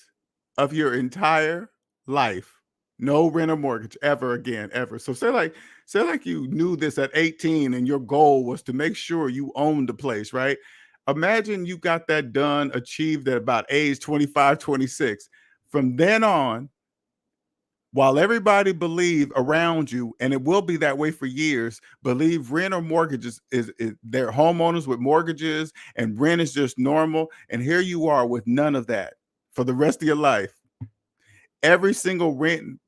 of your entire life. No rent or mortgage ever again, ever. So say like you knew this at 18 and your goal was to make sure you owned the place, right? Imagine you got that done, achieved at about age 25, 26. From then on, While everybody believe around you, and it will be that way for years, believe rent or mortgages is they're homeowners with mortgages and rent is just normal. And here you are with none of that for the rest of your life. Every single rent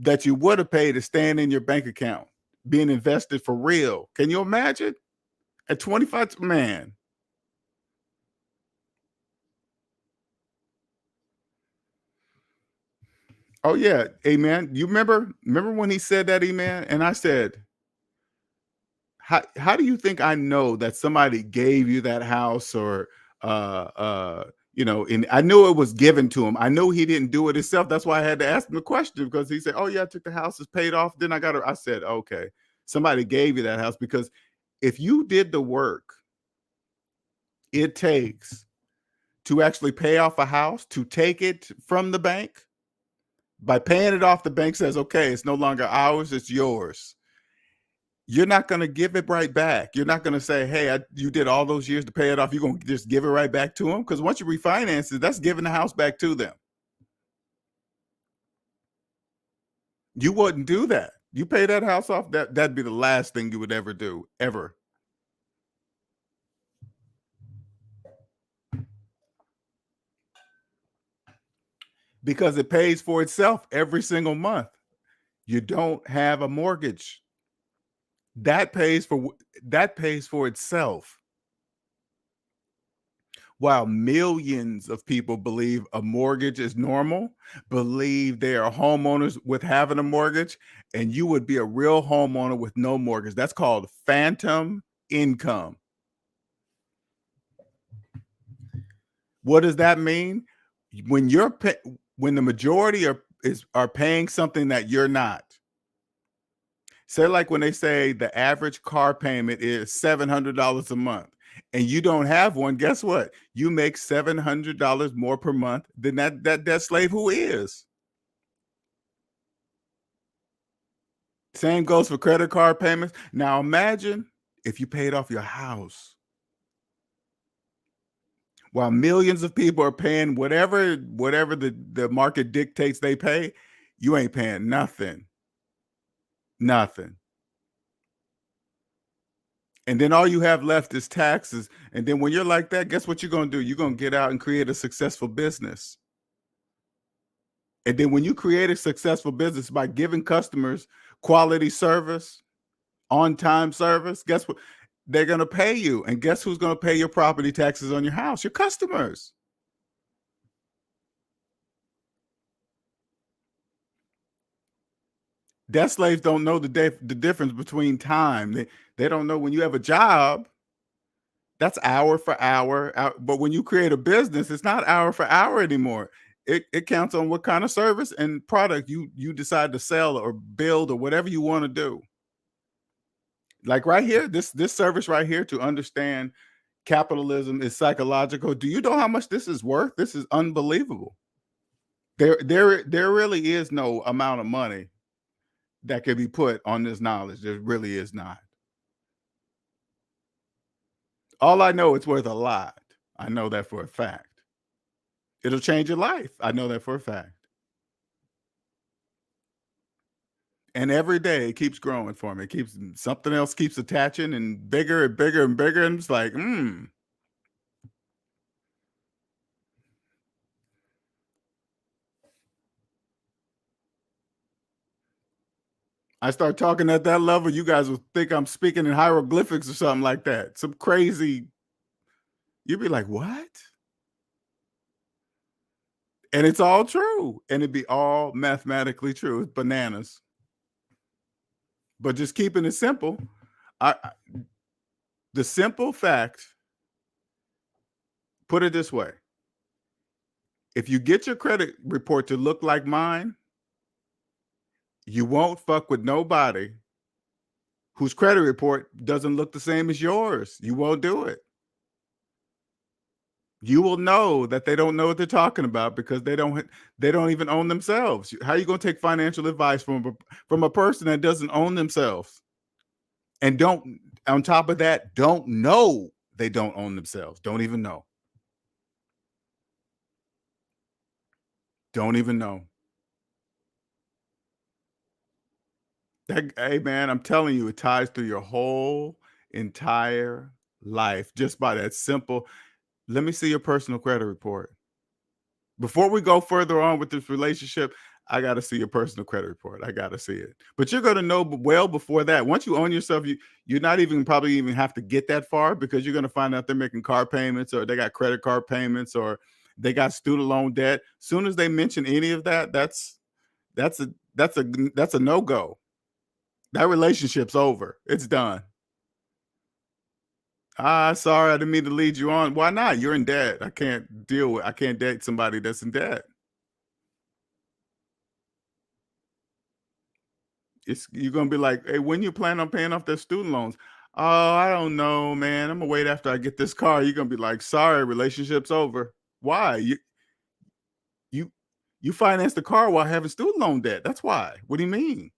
that you would have paid is staying in your bank account, being invested for real. Can you imagine? At 25, man. Oh yeah, amen. You remember when he said that, amen? And I said, how do you think I know that somebody gave you that house or and I knew it was given to him. I knew he didn't do it himself. That's why I had to ask him the question because he said, "Oh yeah, I took the house, it's paid off." Then I said, "Okay, somebody gave you that house because if you did the work it takes to actually pay off a house, to take it from the bank, by paying it off, the bank says, okay, it's no longer ours, it's yours. You're not going to give it right back. You're not going to say, hey, you did all those years to pay it off. You're going to just give it right back to them. Because once you refinance it, that's giving the house back to them. You wouldn't do that. You pay that house off, that'd be the last thing you would ever do, ever. Because it pays for itself every single month. You don't have a mortgage. That pays for itself. While millions of people believe a mortgage is normal, believe they are homeowners with having a mortgage, and you would be a real homeowner with no mortgage. That's called phantom income. What does that mean? When when the majority are paying something that you're not. Say like when they say the average car payment is $700 a month and you don't have one, guess what? You make $700 more per month than that slave who is. Same goes for credit card payments. Now imagine if you paid off your house. While millions of people are paying whatever the market dictates they pay, you ain't paying nothing. Nothing. And then all you have left is taxes. And then when you're like that, guess what you're going to do? You're going to get out and create a successful business. And then when you create a successful business by giving customers quality service, on-time service, guess what? They're going to pay you. And guess who's going to pay your property taxes on your house? Your customers. Debt slaves don't know the difference between time. They don't know when you have a job, that's hour for hour. But when you create a business, it's not hour for hour anymore. It counts on what kind of service and product you decide to sell or build or whatever you want to do. Like right here, this service right here, to understand capitalism is psychological. Do you know how much this is worth? This is unbelievable. There really is no amount of money that could be put on this knowledge. There really is not. All I know, it's worth a lot. I know that for a fact. It'll change your life. I know that for a fact. And every day it keeps growing for me. It keeps something else keeps attaching and bigger and bigger and bigger. And it's like, I start talking at that level, you guys will think I'm speaking in hieroglyphics or something like that. Some crazy, you'd be like, what? And it's all true. And it'd be all mathematically true. It's bananas. But just keeping it simple, the simple fact, put it this way. If you get your credit report to look like mine, you won't fuck with nobody whose credit report doesn't look the same as yours. You won't do it. You will know that they don't know what they're talking about because they don't even own themselves. How are you going to take financial advice from a person that doesn't own themselves and don't, on top of that, don't know they don't own themselves? Don't even know. Don't even know. Hey man, I'm telling you, it ties through your whole entire life just by that simple. Let me see your personal credit report. Before we go further on with this relationship, I got to see your personal credit report. I got to see it. But you're going to know well before that. Once you own yourself, you're not even probably even have to get that far, because you're going to find out they're making car payments, or they got credit card payments, or they got student loan debt. Soon as they mention any of that, that's a that's a no-go. That relationship's over. It's done. Sorry, I didn't mean to lead you on. Why not? You're in debt. I can't date somebody that's in debt. You're gonna be like, hey, when you plan on paying off their student loans? Oh, I don't know, man. I'm gonna wait after I get this car. You're gonna be like, sorry, relationship's over. Why? You you financed the car while having student loan debt. That's why. What do you mean?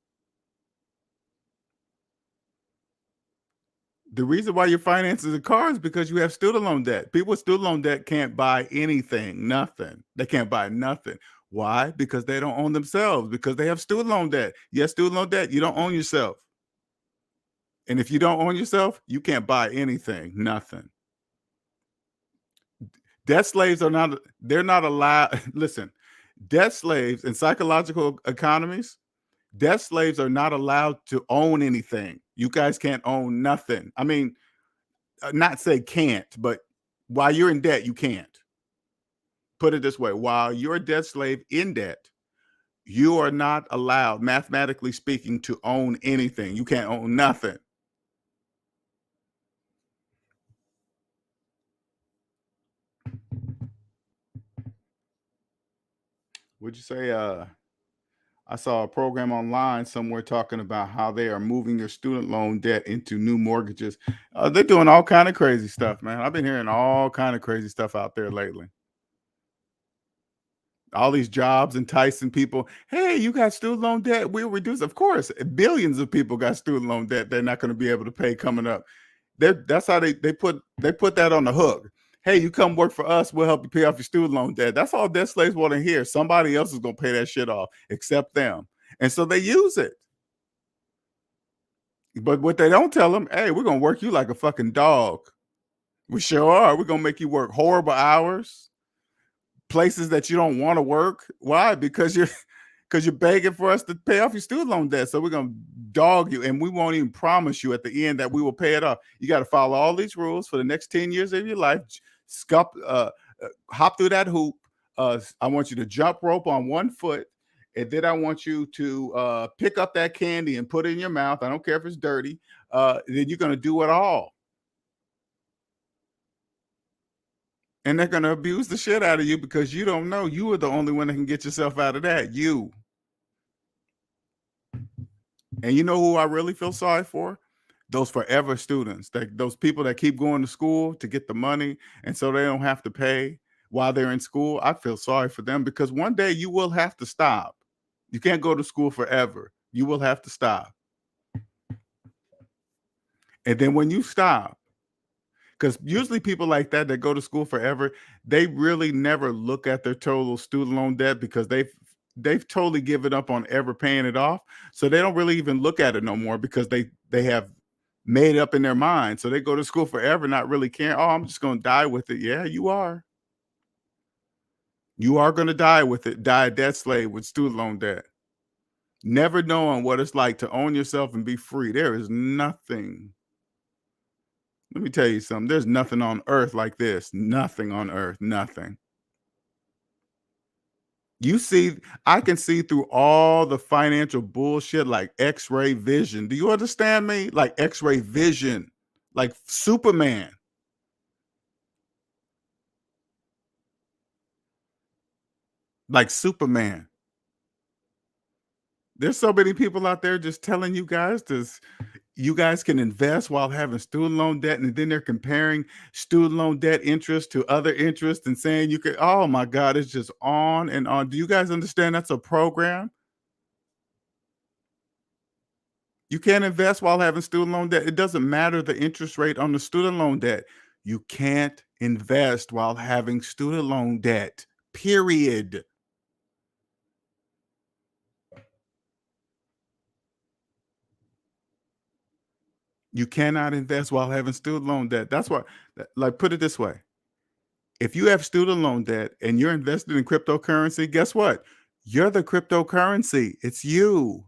The reason why you're financing the car is because you have student loan debt. People with student loan debt can't buy anything, nothing. They can't buy nothing. Why? Because they don't own themselves, because they have student loan debt. You have student loan debt, you don't own yourself. And if you don't own yourself, you can't buy anything, nothing. Debt slaves are not, they're not allowed. Listen, debt slaves in psychological economies, debt slaves are not allowed to own anything. You guys can't own nothing. I mean, not say can't, but while you're in debt, you can't. Put it this way: while you're a debt slave in debt, you are not allowed, mathematically speaking, to own anything. You can't own nothing. Would you say? I saw a program online somewhere talking about how they are moving your student loan debt into new mortgages. They're doing all kind of crazy stuff, man. I've been hearing all kind of crazy stuff out there lately. All these jobs enticing people. Hey, you got student loan debt? We'll reduce. Of course, billions of people got student loan debt they're not going to be able to pay coming up. That's how they put that on the hook. Hey, you come work for us, we'll help you pay off your student loan debt. That's all debt slaves want to hear. Somebody else is going to pay that shit off except them. And so they use it. But what they don't tell them, hey, we're going to work you like a fucking dog. We sure are. We're going to make you work horrible hours, places that you don't want to work. Why? Because you're begging for us to pay off your student loan debt. So we're gonna dog you, and we won't even promise you at the end that we will pay it off. You got to follow all these rules for the next 10 years of your life. Hop through that hoop. I want you to jump rope on one foot, and then I want you to pick up that candy and put it in your mouth. I don't care if it's dirty. Then you're gonna do it all. And they're gonna abuse the shit out of you because you don't know. You are the only one that can get yourself out of that. You. And you know who I really feel sorry for? Those forever students, those people that keep going to school to get the money, and so they don't have to pay while they're in school. I feel sorry for them, because one day you will have to stop. You can't go to school forever. You will have to stop. And then when you stop, because usually people like that go to school forever, they really never look at their total student loan debt, because they've totally given up on ever paying it off. So they don't really even look at it no more, because they have made up in their mind. So they go to school forever, not really caring. Oh, I'm just going to die with it. Yeah, you are. You are going to die with it. Die a debt slave with student loan debt. Never knowing what it's like to own yourself and be free. There is nothing. Let me tell you something. There's nothing on earth like this. Nothing on earth. Nothing. You see, I can see through all the financial bullshit like X-ray vision. Do you understand me? Like X-ray vision, like Superman. Like Superman. There's so many people out there just telling you guys this. You guys can invest while having student loan debt, and then they're comparing student loan debt interest to other interest and saying you could. Oh my God, it's just on and on. Do you guys understand that's a program? You can't invest while having student loan debt. It doesn't matter the interest rate on the student loan debt. You can't invest while having student loan debt. Period. You cannot invest while having student loan debt. That's why, like, put it this way. If you have student loan debt and you're invested in cryptocurrency, guess what? You're the cryptocurrency. It's you,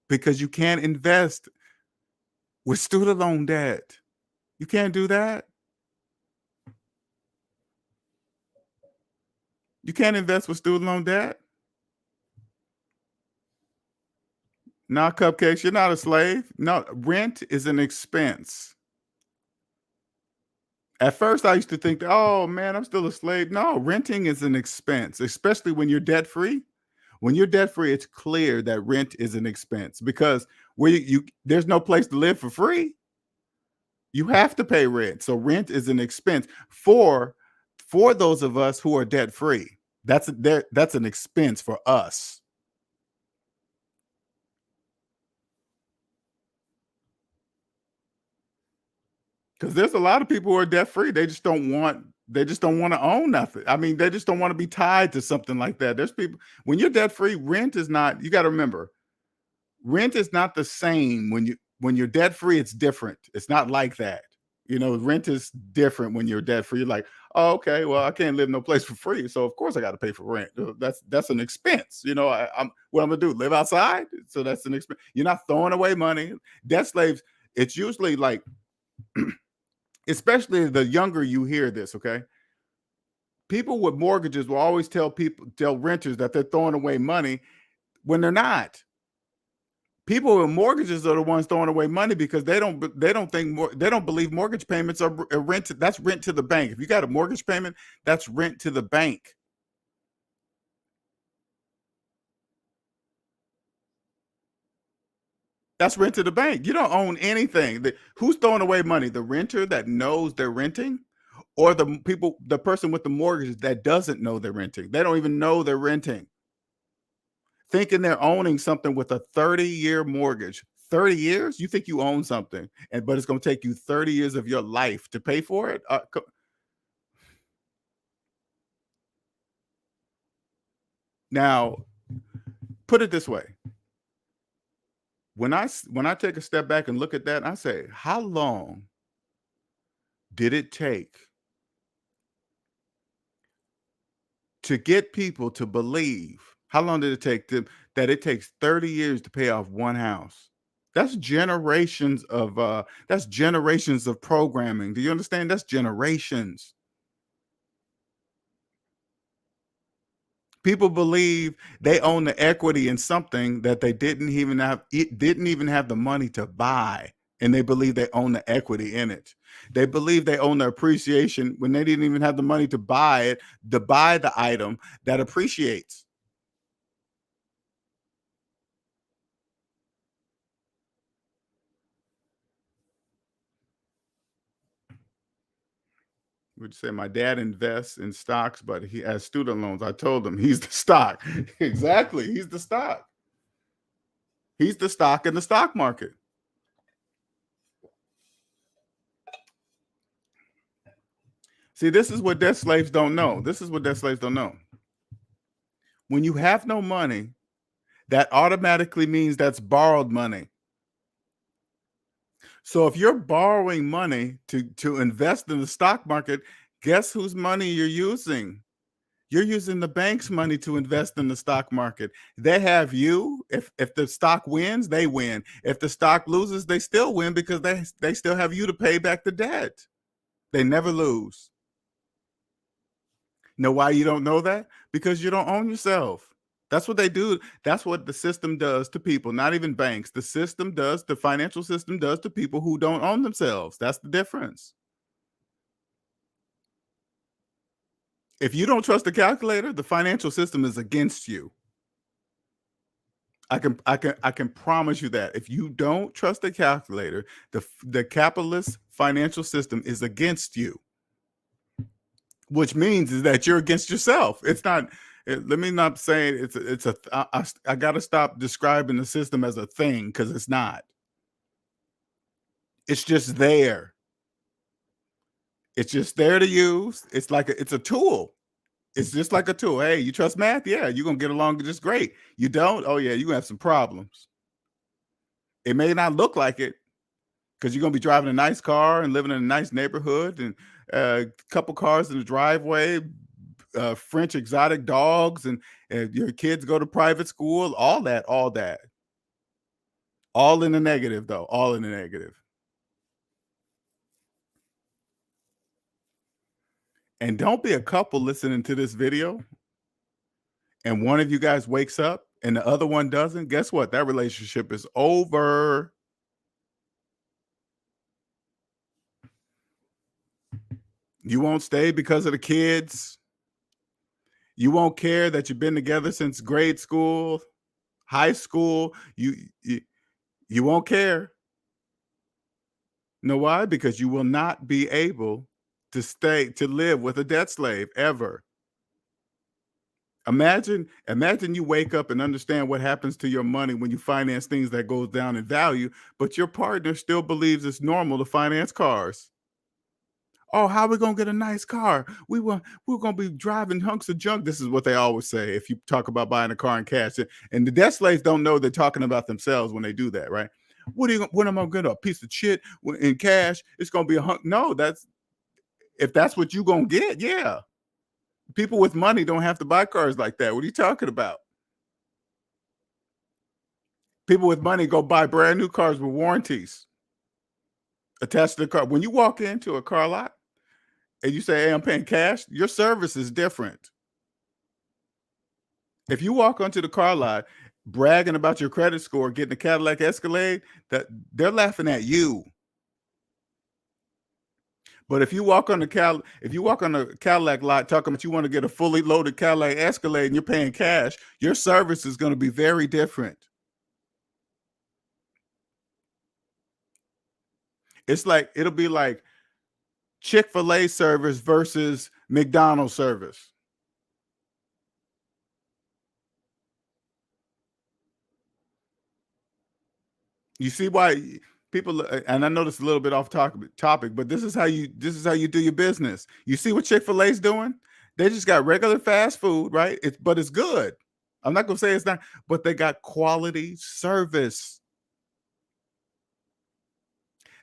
because you can't invest with student loan debt. You can't do that. You can't invest with student loan debt. Not cupcakes. You're not a slave. No, rent is an expense. At first, I used to think, oh man, I'm still a slave. No, renting is an expense, especially when you're debt free. When you're debt free, it's clear that rent is an expense, because where there's no place to live for free. You have to pay rent. So rent is an expense for those of us who are debt free. That's an expense for us. Because there's a lot of people who are debt free. They just don't want to own nothing. I mean, they just don't want to be tied to something like that. There's people, when you're debt free, rent is not, you got to remember, rent is not the same when you're debt free. It's different. It's not like that. Rent is different when you're debt free. You're like, oh, okay, well, I can't live no place for free, so of course I got to pay for rent. That's an expense. I'm what I'm gonna do, live outside? So that's an expense. You're not throwing away money. Debt slaves, it's usually like, especially the younger you hear this, okay? People with mortgages will always tell renters that they're throwing away money when they're not. People with mortgages are the ones throwing away money because they don't believe mortgage payments are rent. That's rent to the bank. If you got a mortgage payment, that's rent to the bank. That's rent to the bank. You don't own anything. Who's throwing away money? The renter that knows they're renting, or the person with the mortgage that doesn't know they're renting? They don't even know they're renting, thinking they're owning something with a 30-year mortgage. 30 years? You think you own something, but it's going to take you 30 years of your life to pay for it? Now, put it this way. When I take a step back and look at that, I say, how long did it take to get people to believe? How long did it take that it takes 30 years to pay off one house? That's generations of programming. Do you understand? That's generations. People believe they own the equity in something that they didn't even have the money to buy, and they believe they own the equity in it. They believe they own the appreciation when they didn't even have the money to buy it, to buy the item that appreciates. Would say my dad invests in stocks, but he has student loans. I told him he's the stock. Exactly. He's the stock. He's the stock in the stock market. See, this is what debt slaves don't know. When you have no money, that automatically means that's borrowed money. So if you're borrowing money to invest in the stock market, guess whose money you're using? You're using the bank's money to invest in the stock market. They have you. If the stock wins, they win. If the stock loses, they still win, because they still have you to pay back the debt. They never lose. Know why you don't know that? Because you don't own yourself. That's what they do. That's what the system does to people, not even banks. The financial system does to people who don't own themselves. That's the difference. If you don't trust the calculator, the financial system is against you. I can promise you that. If you don't trust the calculator, the capitalist financial system is against you, which means is that you're against yourself. It's not. Let me not say it's a. I got to stop describing the system as a thing, because it's not. It's just there. It's just there to use. It's a tool. It's just like a tool. Hey, you trust math? Yeah, you're gonna get along just great. You don't? Oh yeah, you're gonna have some problems. It may not look like it, because you're gonna be driving a nice car and living in a nice neighborhood and a couple cars in the driveway, French exotic dogs, and your kids go to private school, all that, all in the negative though, all in the negative. And don't be a couple listening to this video and one of you guys wakes up and the other one doesn't. Guess what? That relationship is over. You won't stay because of the kids. You won't care that you've been together since grade school, high school. You won't care. Know why? Because you will not be able to live with a debt slave ever. Imagine you wake up and understand what happens to your money when you finance things that goes down in value, but your partner still believes it's normal to finance cars. Oh, how are we gonna get a nice car? We're gonna be driving hunks of junk. This is what they always say if you talk about buying a car in cash. And the debt slaves don't know they're talking about themselves when they do that, right? What am I gonna, a piece of shit in cash? It's gonna be a hunk. No, if that's what you're gonna get, yeah. People with money don't have to buy cars like that. What are you talking about? People with money go buy brand new cars with warranties attached to the car. When you walk into a car lot and you say, hey, I'm paying cash, your service is different. If you walk onto the car lot bragging about your credit score, getting a Cadillac Escalade, that they're laughing at you. But if you walk on the Cadillac lot talking about you want to get a fully loaded Cadillac Escalade and you're paying cash, your service is going to be very different. It'll be like Chick-fil-A service versus McDonald's service. You see why people, and I know this is a little bit off topic, but this is how you do your business. You see what Chick-fil-A's doing? They just got regular fast food, right? But it's good. I'm not gonna say it's not, but they got quality service.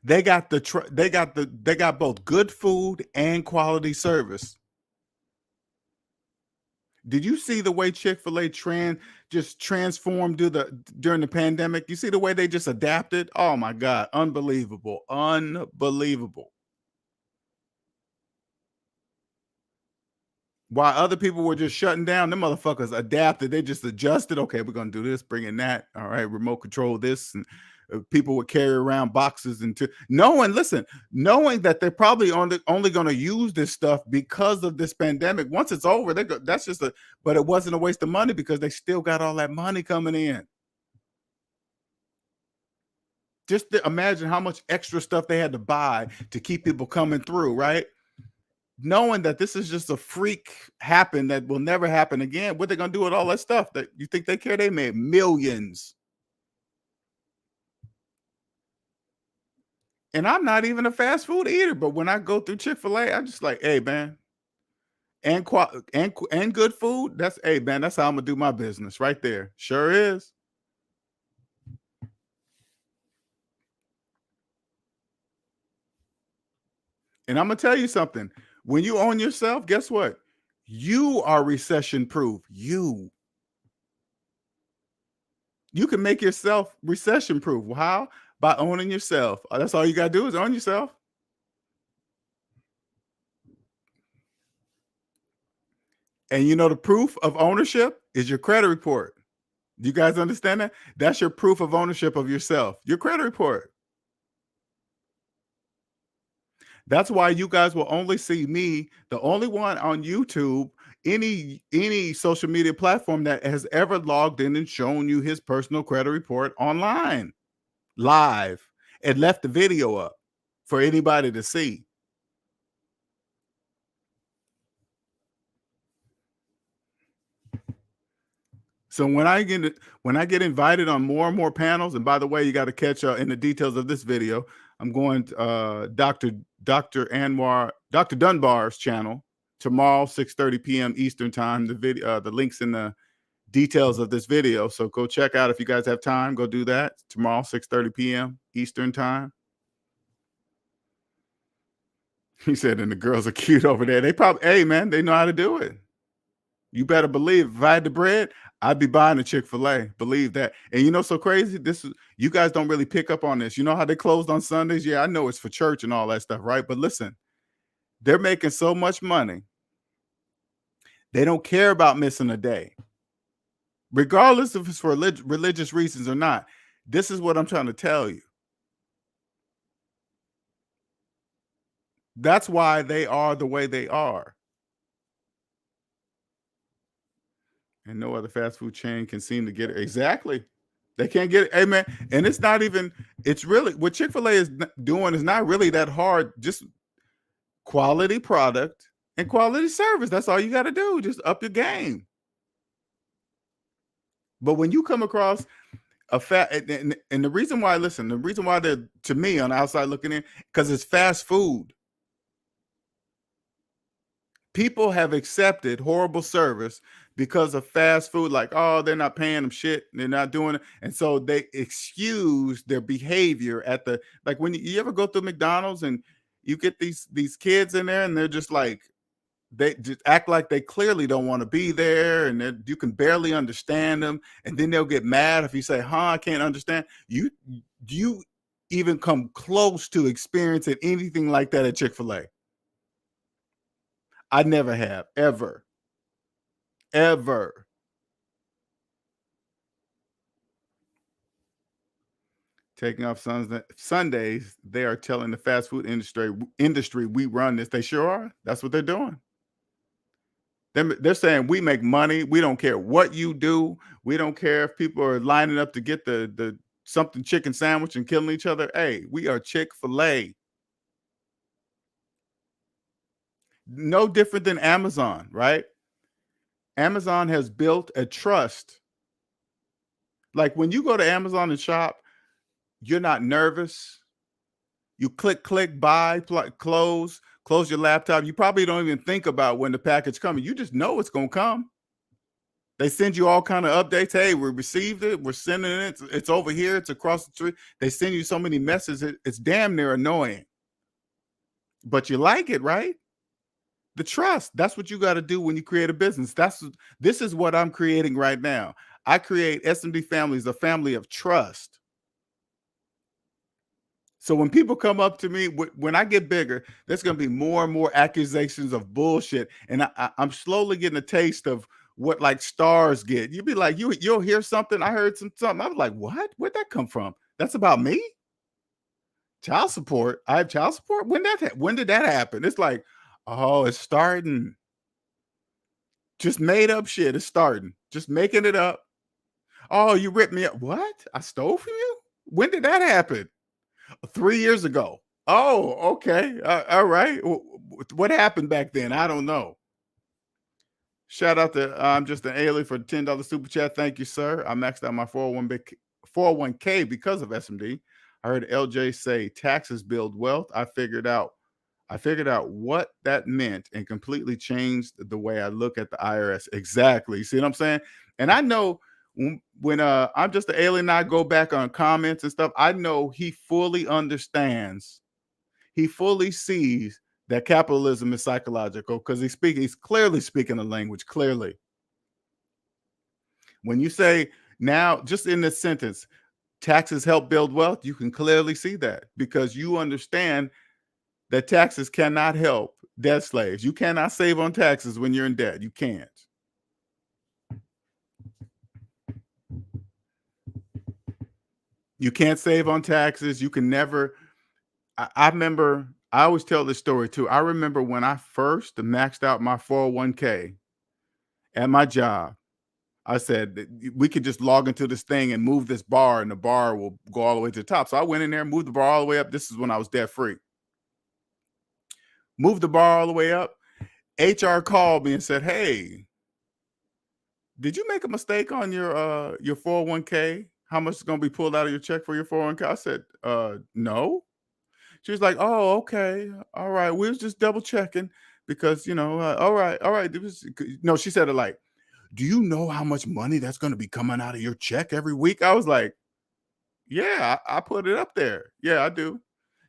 They got both good food and quality service. Did you see the way Chick-fil-A just transformed during the pandemic? You see the way they just adapted? Oh my God, unbelievable, unbelievable. While other people were just shutting down, them motherfuckers adapted. They just adjusted. Okay, we're gonna do this, bring in that. All right, remote control this, and people would carry around boxes knowing that they're probably only going to use this stuff because of this pandemic. Once it's over, but it wasn't a waste of money because they still got all that money coming in. Just imagine how much extra stuff they had to buy to keep people coming through, right? Knowing that this is just a freak happen that will never happen again. What they're going to do with all that stuff? That you think they care? They made millions. And I'm not even a fast food eater, but when I go through Chick-fil-A, I'm just like, hey, man, and good food. Hey, man, that's how I'm gonna do my business right there. Sure is. And I'm gonna tell you something. When you own yourself, guess what? You are recession proof. You can make yourself recession proof. How? By owning yourself. That's all you gotta do is own yourself. And you know the proof of ownership is your credit report. Do you guys understand that? That's your proof of ownership of yourself. Your credit report. That's why you guys will only see me, the only one on YouTube, any social media platform that has ever logged in and shown you his personal credit report online, live, and left the video up for anybody to see. So when I get invited on more and more panels, and by the way, you got to catch in the details of this video. I'm going to Dr. Dunbar's channel tomorrow, 6:30 p.m. Eastern time. The links in the details of this video. So go check out if you guys have time. Go do that tomorrow, 6:30 p.m. Eastern time. He said, and the girls are cute over there. They probably, hey man, they know how to do it. You better believe if I had the bread, I'd be buying a Chick-fil-A. Believe that. And you know, so crazy. This is, you guys don't really pick up on this. You know how they closed on Sundays? Yeah, I know it's for church and all that stuff, right? But listen, they're making so much money. They don't care about missing a day, regardless if it's for religious reasons or not. This is what I'm trying to tell you. That's why they are the way they are. And no other fast food chain can seem to get it. Exactly. They can't get it. Hey, man. And it's not even, it's really, what Chick-fil-A is doing is not really that hard. Just quality product and quality service. That's all you got to do. Just up your game. But when you come across a and the reason why, listen, the reason why they're, to me, on the outside looking in, because it's fast food. People have accepted horrible service because of fast food, like, oh, they're not paying them shit, they're not doing it. And so they excuse their behavior at the, like, when you ever go through McDonald's and you get these kids in there and they're just like, they just act like they clearly don't want to be there, and you can barely understand them, and then they'll get mad if you say, I can't understand you. Do you even come close to experiencing anything like that at Chick-fil-A? I never have, ever. Taking off Sundays, they are telling the fast food industry we run this. They sure are. That's what they're doing. They're saying we make money. We don't care what you do. We don't care if people are lining up to get the something chicken sandwich and killing each other. Hey, we are Chick-fil-A. No different than Amazon, right? Amazon has built a trust. Like when you go to Amazon and shop, you're not nervous. You click, buy, close your laptop. You probably don't even think about when the package coming. You just know it's going to come. They send you all kind of updates. Hey, we received it. We're sending it. It's over here. It's across the street. They send you so many messages. It's damn near annoying. But you like it, right? The trust. That's what you got to do when you create a business. This is what I'm creating right now. I create SMD Families, a family of trust. So when people come up to me, when I get bigger, there's going to be more and more accusations of bullshit. And I'm slowly getting a taste of what like stars get. You'll be like, you'll hear something. I heard something. I was like, what? Where'd that come from? That's about me? Child support? I have child support? When did that happen? It's like, oh, it's starting. Just made up shit. It's starting. Just making it up. Oh, you ripped me up. What? I stole from you? When did that happen? 3 years ago. Oh, okay. All right. What happened back then? I don't know. Shout out to I'm just an alien for the $10 super chat. Thank you, sir. I maxed out my 401k because of SMD. I heard LJ say taxes build wealth. I figured out what that meant and completely changed the way I look at the IRS. Exactly. See what I'm saying? And I know when I'm just an alien, I go back on comments and stuff. I know he fully understands. He fully sees that capitalism is psychological because he's clearly speaking a language. Clearly, when you say now, just in this sentence, taxes help build wealth, you can clearly see that because you understand that taxes cannot help debt slaves. You cannot save on taxes when you're in debt. You can't. You can't save on taxes. You can never. I remember, I always tell this story too. I remember when I first maxed out my 401k at my job, I said we could just log into this thing and move this bar and the bar will go all the way to the top. So I went in there and moved the bar all the way up. This is when I was debt free. Moved the bar all the way up. HR called me and said, hey, did you make a mistake on your 401k? How much is going to be pulled out of your check for your 401k? I said, no. She was like, oh, okay. All right. We was just double checking because, all right. No, she said it like, do you know how much money that's going to be coming out of your check every week? I was like, yeah, I put it up there. Yeah, I do.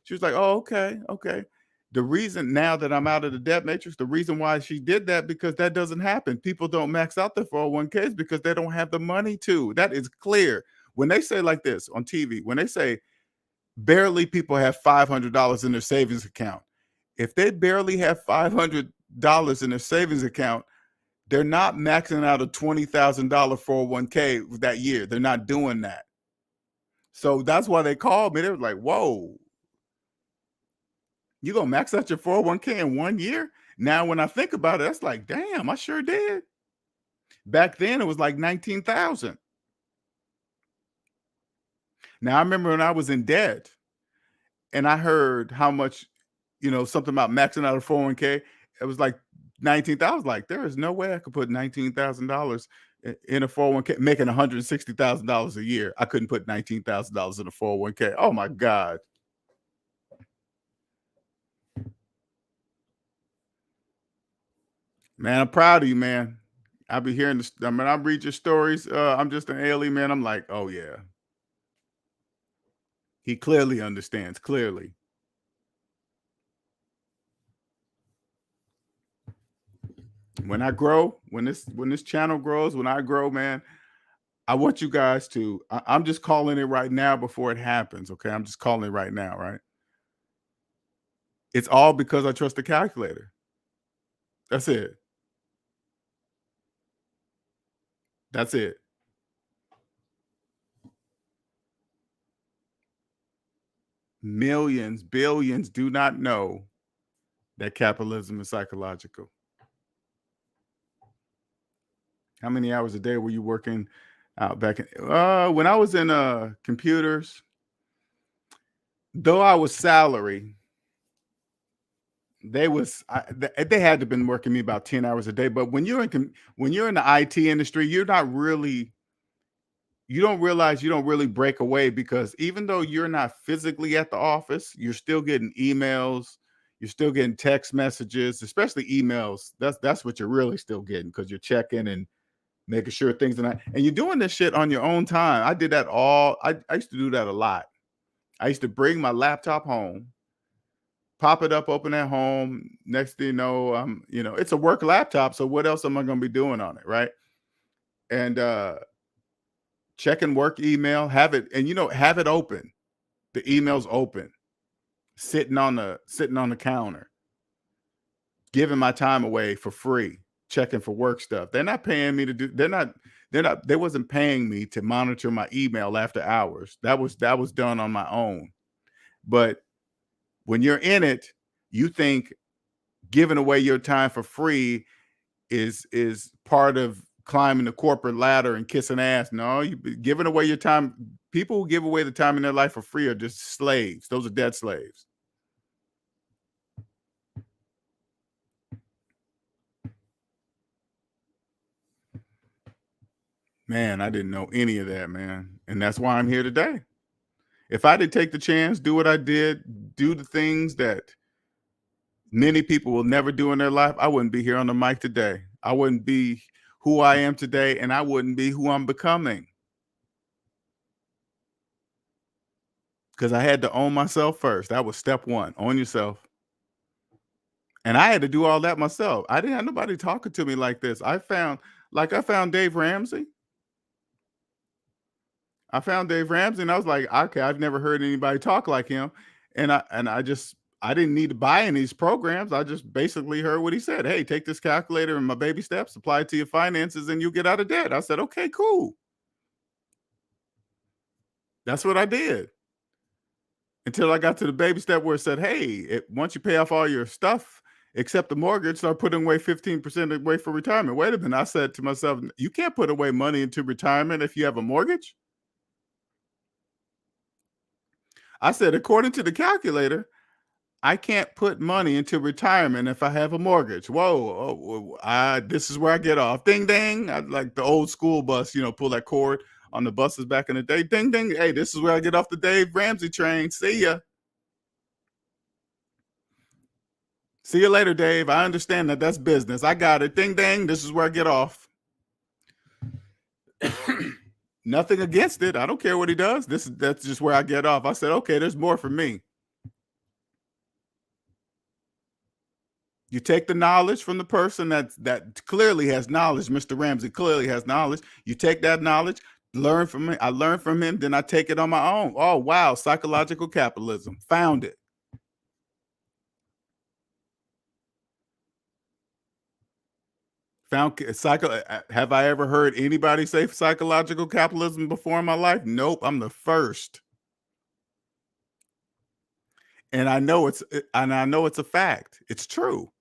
She was like, oh, okay. The reason now that I'm out of the debt matrix, the reason why she did that, because that doesn't happen. People don't max out their 401ks because they don't have the money to. That is clear. When they say like this on TV, when they say barely people have $500 in their savings account, if they barely have $500 in their savings account, they're not maxing out a $20,000 401k that year. They're not doing that. So that's why they called me. They were like, whoa, you gonna max out your 401k in 1 year? Now, when I think about it, that's like, damn, I sure did. Back then, it was like 19,000. Now, I remember when I was in debt and I heard how much, something about maxing out a 401k. It was like 19,000. I was like, there is no way I could put $19,000 in a 401k, making $160,000 a year. I couldn't put $19,000 in a 401k. Oh my God. Man, I'm proud of you, man. I be hearing this. I mean, I read your stories. I'm just an alien, man. I'm like, oh yeah. He clearly understands. Clearly. When I grow, when this channel grows, when I grow, man, I want you guys to. I'm just calling it right now before it happens. Okay, I'm just calling it right now. Right. It's all because I trust the calculator. That's it. That's it. Millions, billions do not know that capitalism is psychological. How many hours a day were you working out back in when I was in computers? Though I was salary, they had to have been working me about 10 hours a day. But when you're in the IT industry, you don't realize you don't really break away, because even though you're not physically at the office, you're still getting emails, you're still getting text messages, especially emails. That's what you're really still getting, because you're checking and making sure things are not, and you're doing this shit on your own time. I did that I used to do that a lot. I used to bring my laptop home, pop it up, open at home. Next thing you know, it's a work laptop. So what else am I going to be doing on it? Right. And checking work email, have it open. The email's open, sitting on the counter, giving my time away for free, checking for work stuff. They're not paying me to do, they wasn't paying me to monitor my email after hours. That was done on my own. But when you're in it, you think giving away your time for free is part of climbing the corporate ladder and kissing ass. No, you giving away your time. People who give away the time in their life for free are just slaves. Those are dead slaves. Man, I didn't know any of that, man. And that's why I'm here today. If I did take the chance, do what I did, do the things that many people will never do in their life, I wouldn't be here on the mic today. I wouldn't be who I am today, and I wouldn't be who I'm becoming. Because I had to own myself first. That was step one. Own yourself. And I had to do all that myself. I didn't have nobody talking to me like this. I found Dave Ramsey. I found Dave Ramsey, and I was like, okay, I've never heard anybody talk like him. And I didn't need to buy any of these programs. I just basically heard what he said. Hey, take this calculator and my baby steps, apply it to your finances, and you'll get out of debt. I said, okay, cool. That's what I did. Until I got to the baby step where it said, hey, once you pay off all your stuff, except the mortgage, start putting away 15% away for retirement. Wait a minute. I said to myself, you can't put away money into retirement if you have a mortgage. I said, according to the calculator, I can't put money into retirement if I have a mortgage. Whoa, this is where I get off. Ding, ding. I like the old school bus, pull that cord on the buses back in the day. Ding, ding. Hey, this is where I get off the Dave Ramsey train. See ya. See you later, Dave. I understand that's business. I got it. Ding, ding. This is where I get off. Nothing against it. I don't care what he does. That's just where I get off. I said, okay, there's more for me. You take the knowledge from the person that clearly has knowledge. Mr. Ramsey clearly has knowledge. You take that knowledge, learn from him. I learn from him, then I take it on my own. Oh, wow, psychological capitalism. Found it. Have I ever heard anybody say psychological capitalism before in my life? Nope, I'm the first. And I know it's a fact. It's true.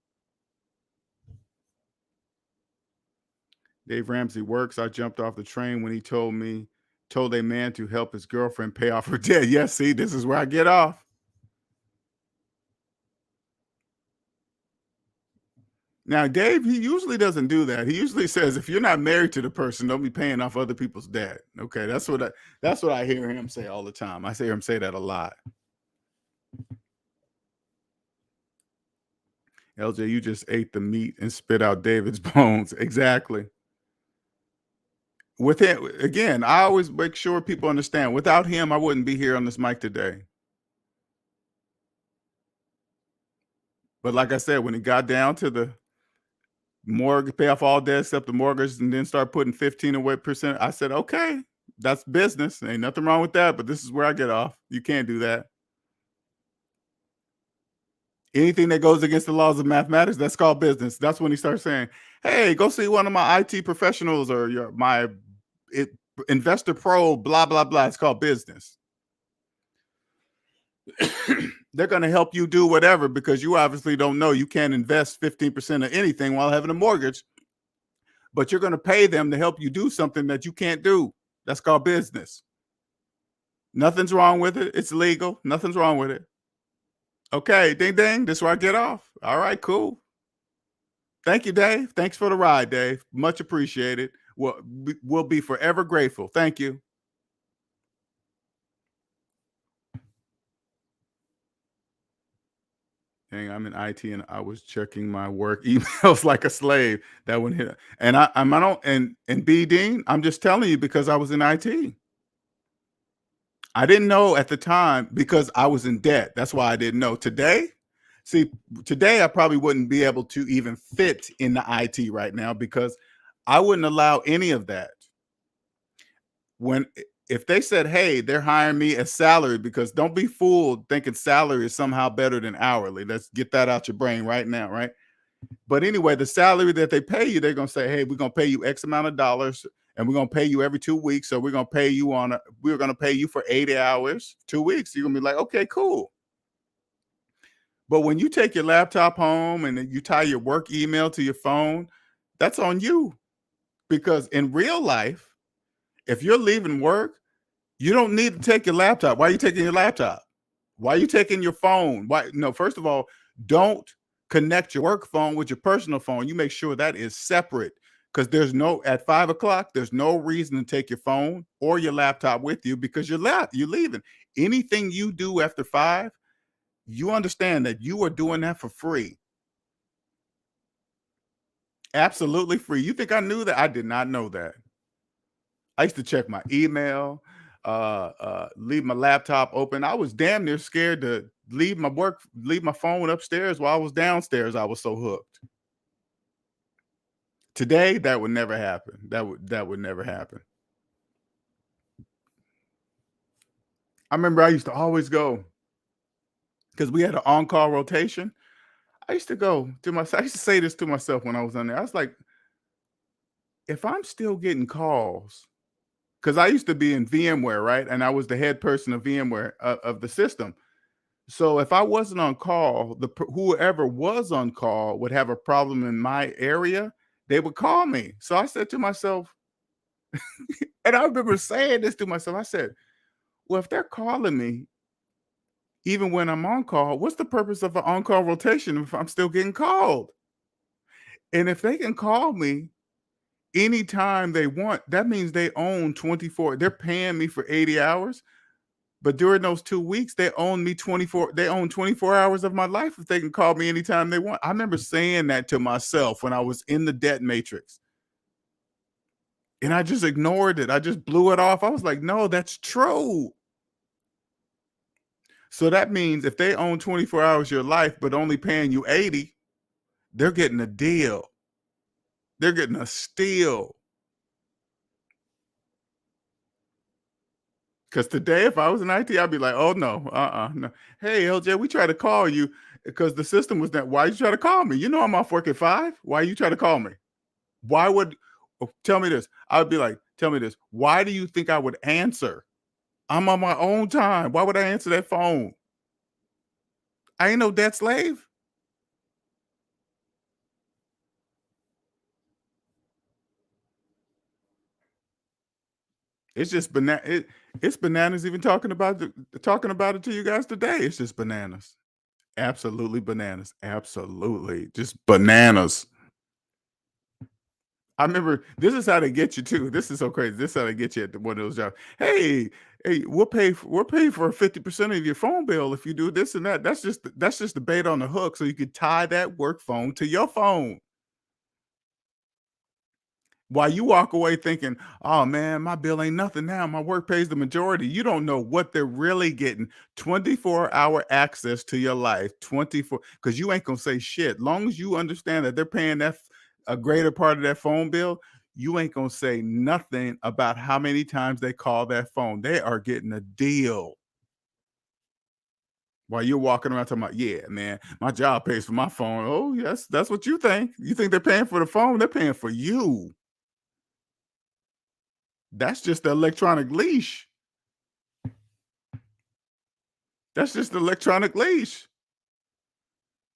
Dave Ramsey works. I jumped off the train when he told a man to help his girlfriend pay off her debt. Yes, see, this is where I get off. Now, Dave, he usually doesn't do that. He usually says, if you're not married to the person, don't be paying off other people's debt. Okay, that's what I hear him say all the time. I hear him say that a lot. LJ, you just ate the meat and spit out David's bones. Exactly. With him, again, I always make sure people understand. Without him, I wouldn't be here on this mic today. But like I said, when it got down to the mortgage, pay off all debt except the mortgage, and then start putting 15% away, I said, okay, that's business. Ain't nothing wrong with that, but this is where I get off. You can't do that. Anything that goes against the laws of mathematics, that's called business. That's when he starts saying, hey, go see one of my IT professionals or my investor pro, blah, blah, blah. It's called business. They're going to help you do whatever because you obviously don't know. You can't invest 15% of anything while having a mortgage, but you're going to pay them to help you do something that you can't do. That's called business. Nothing's wrong with it. It's legal. Nothing's wrong with it. Okay, ding, ding. This is where I get off. All right, cool. Thank you, Dave. Thanks for the ride, Dave. Much appreciated. We'll be forever grateful. Thank you. Dang, I'm in IT and I was checking my work emails like a slave. That one hit. And and B Dean, I'm just telling you because I was in IT. I didn't know at the time because I was in debt. That's why I didn't know. Today I probably wouldn't be able to even fit in the IT right now because I wouldn't allow any of that. If they said, hey, they're hiring me as salary, because don't be fooled thinking salary is somehow better than hourly. Let's get that out your brain right now, right? But anyway, the salary that they pay you, they're going to say, hey, we're going to pay you X amount of dollars and we're going to pay you every 2 weeks. So we're going to pay you for 80 hours, 2 weeks. You're going to be like, okay, cool. But when you take your laptop home and then you tie your work email to your phone, that's on you. Because in real life, if you're leaving work, you don't need to take your laptop. Why are you taking your laptop? Why are you taking your phone? No, first of all, don't connect your work phone with your personal phone. You make sure that is separate because at 5 o'clock, there's no reason to take your phone or your laptop with you because you're leaving. Anything you do after 5, you understand that you are doing that for free. Absolutely free. You think I knew that? I did not know that. I used to check my email, leave my laptop open. I was damn near scared to leave my phone upstairs while I was downstairs. I was so hooked. Today, that would never happen. That would never happen. I remember I used to always go because we had an on-call rotation. I used to say this to myself when I was on there. I was like, if I'm still getting calls, because I used to be in VMware, right? And I was the head person of VMware of the system. So if I wasn't on call, whoever was on call would have a problem in my area. They would call me. So I said to myself, and I remember saying this to myself. I said, well, if they're calling me, even when I'm on call, what's the purpose of an on-call rotation if I'm still getting called? And if they can call me anytime they want, that means they own 24. They're paying me for 80 hours. But during those 2 weeks, they own me 24. They own 24 hours of my life if they can call me anytime they want. I remember saying that to myself when I was in the debt matrix. And I just ignored it. I just blew it off. I was like, no, that's true. So that means if they own 24 hours of your life, but only paying you 80, They're getting a deal. They're getting a steal. Because today, if I was in IT, I'd be like, "Oh no, no. Hey, LJ, we tried to call you because the system was that. Why you try to call me? You know I'm off work at 5. Why you try to call me? Why would? Tell me this. I would be like, tell me this. Why do you think I would answer? I'm on my own time. Why would I answer that phone? I ain't no debt slave. It's just it's bananas. Even talking about it to you guys today. It's just bananas. Absolutely bananas. Absolutely, just bananas. I remember this is how they get you too. This is so crazy. This is how they get you at one of those jobs. Hey, we'll pay for 50% of your phone bill if you do this and that. That's just the bait on the hook, so you could tie that work phone to your phone. While you walk away thinking, "Oh man, my bill ain't nothing now. My work pays the majority." You don't know what they're really getting. 24-hour access to your life. 24, because you ain't gonna say shit. Long as you understand that they're paying a greater part of that phone bill, you ain't gonna say nothing about how many times they call that phone. They are getting a deal. While you're walking around talking about, yeah, man, my job pays for my phone. Oh, yes, that's what you think. You think they're paying for the phone? They're paying for you. That's just the electronic leash. That's just the electronic leash.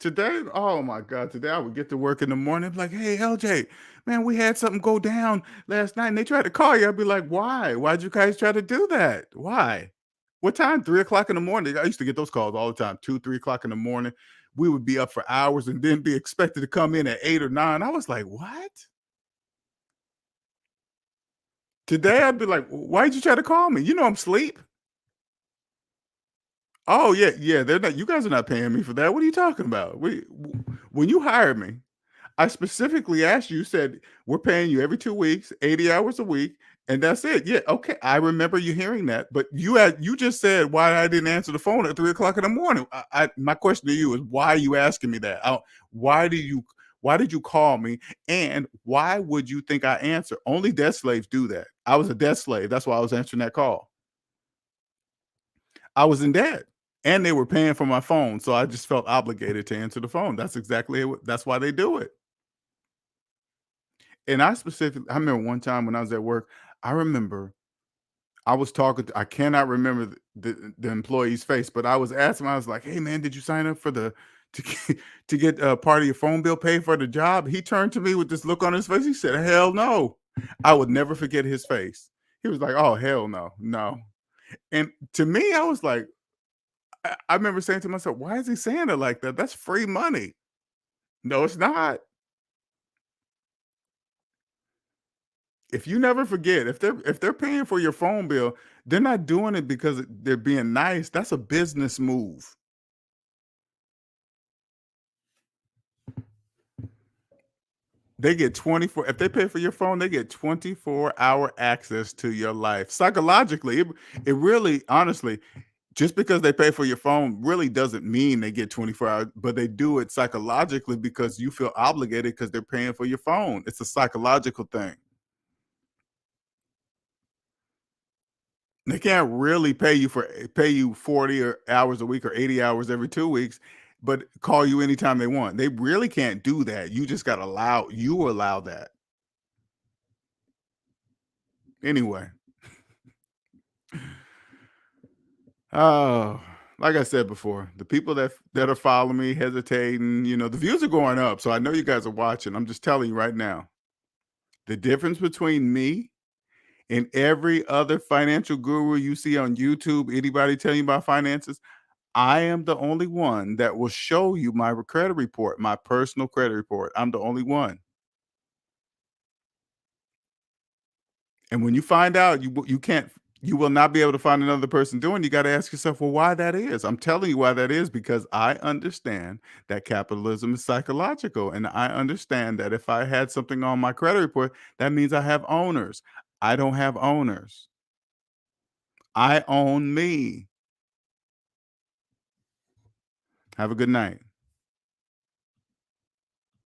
Today, oh my God, today I would get to work in the morning, like, hey, LJ, man, we had something go down last night and they tried to call you. I'd be like, why? Why'd you guys try to do that? Why? What time? 3 o'clock in the morning. I used to get those calls all the time, 2, 3 o'clock in the morning. We would be up for hours and then be expected to come in at 8 or 9. I was like, what? Today I'd be like, why'd you try to call me? You know I'm asleep. Oh yeah, yeah. They're not. You guys are not paying me for that. What are you talking about? When you hired me, I specifically asked you. Said we're paying you every 2 weeks, 80 hours a week, and that's it. Yeah, okay. I remember you hearing that, but you just said why I didn't answer the phone at 3 o'clock in the morning. My question to you is why are you asking me that? Why do you? Why did you call me? And why would you think I answer? Only debt slaves do that. I was a debt slave. That's why I was answering that call. I was in debt and they were paying for my phone. So I just felt obligated to answer the phone. That's why they do it. And I remember one time when I was at work, I remember I was talking I cannot remember the employee's face, but I was asking him, I was like, hey man, did you sign up for to get, to get part of your phone bill paid for the job? He turned to me with this look on his face. He said, hell no. I would never forget his face. He was like, oh, hell no, no. And to me, I was like, I remember saying to myself, "Why is he saying it like that? That's free money." No, it's not. If you never forget, if they're paying for your phone bill, they're not doing it because they're being nice. That's a business move. They get 24 if they pay for your phone, they get 24-hour access to your life. Psychologically, it really honestly, just because they pay for your phone really doesn't mean they get 24 hours, but they do it psychologically because you feel obligated because they're paying for your phone. It's a psychological thing. They can't really pay you 40 hours a week or 80 hours every 2 weeks, but call you anytime they want. They really can't do that. You just gotta allow that. Anyway, oh, like I said before, the people that are following me, hesitating, the views are going up, so I know you guys are watching. I'm just telling you right now, the difference between me and every other financial guru you see on YouTube, anybody telling you about finances, I am the only one that will show you my credit report, my personal credit report. I'm the only one. And when you find out you will not be able to find another person doing, you got to ask yourself, well, why that is. I'm telling you why that is because I understand that capitalism is psychological. And I understand that if I had something on my credit report, that means I have owners. I don't have owners. I own me. Have a good night.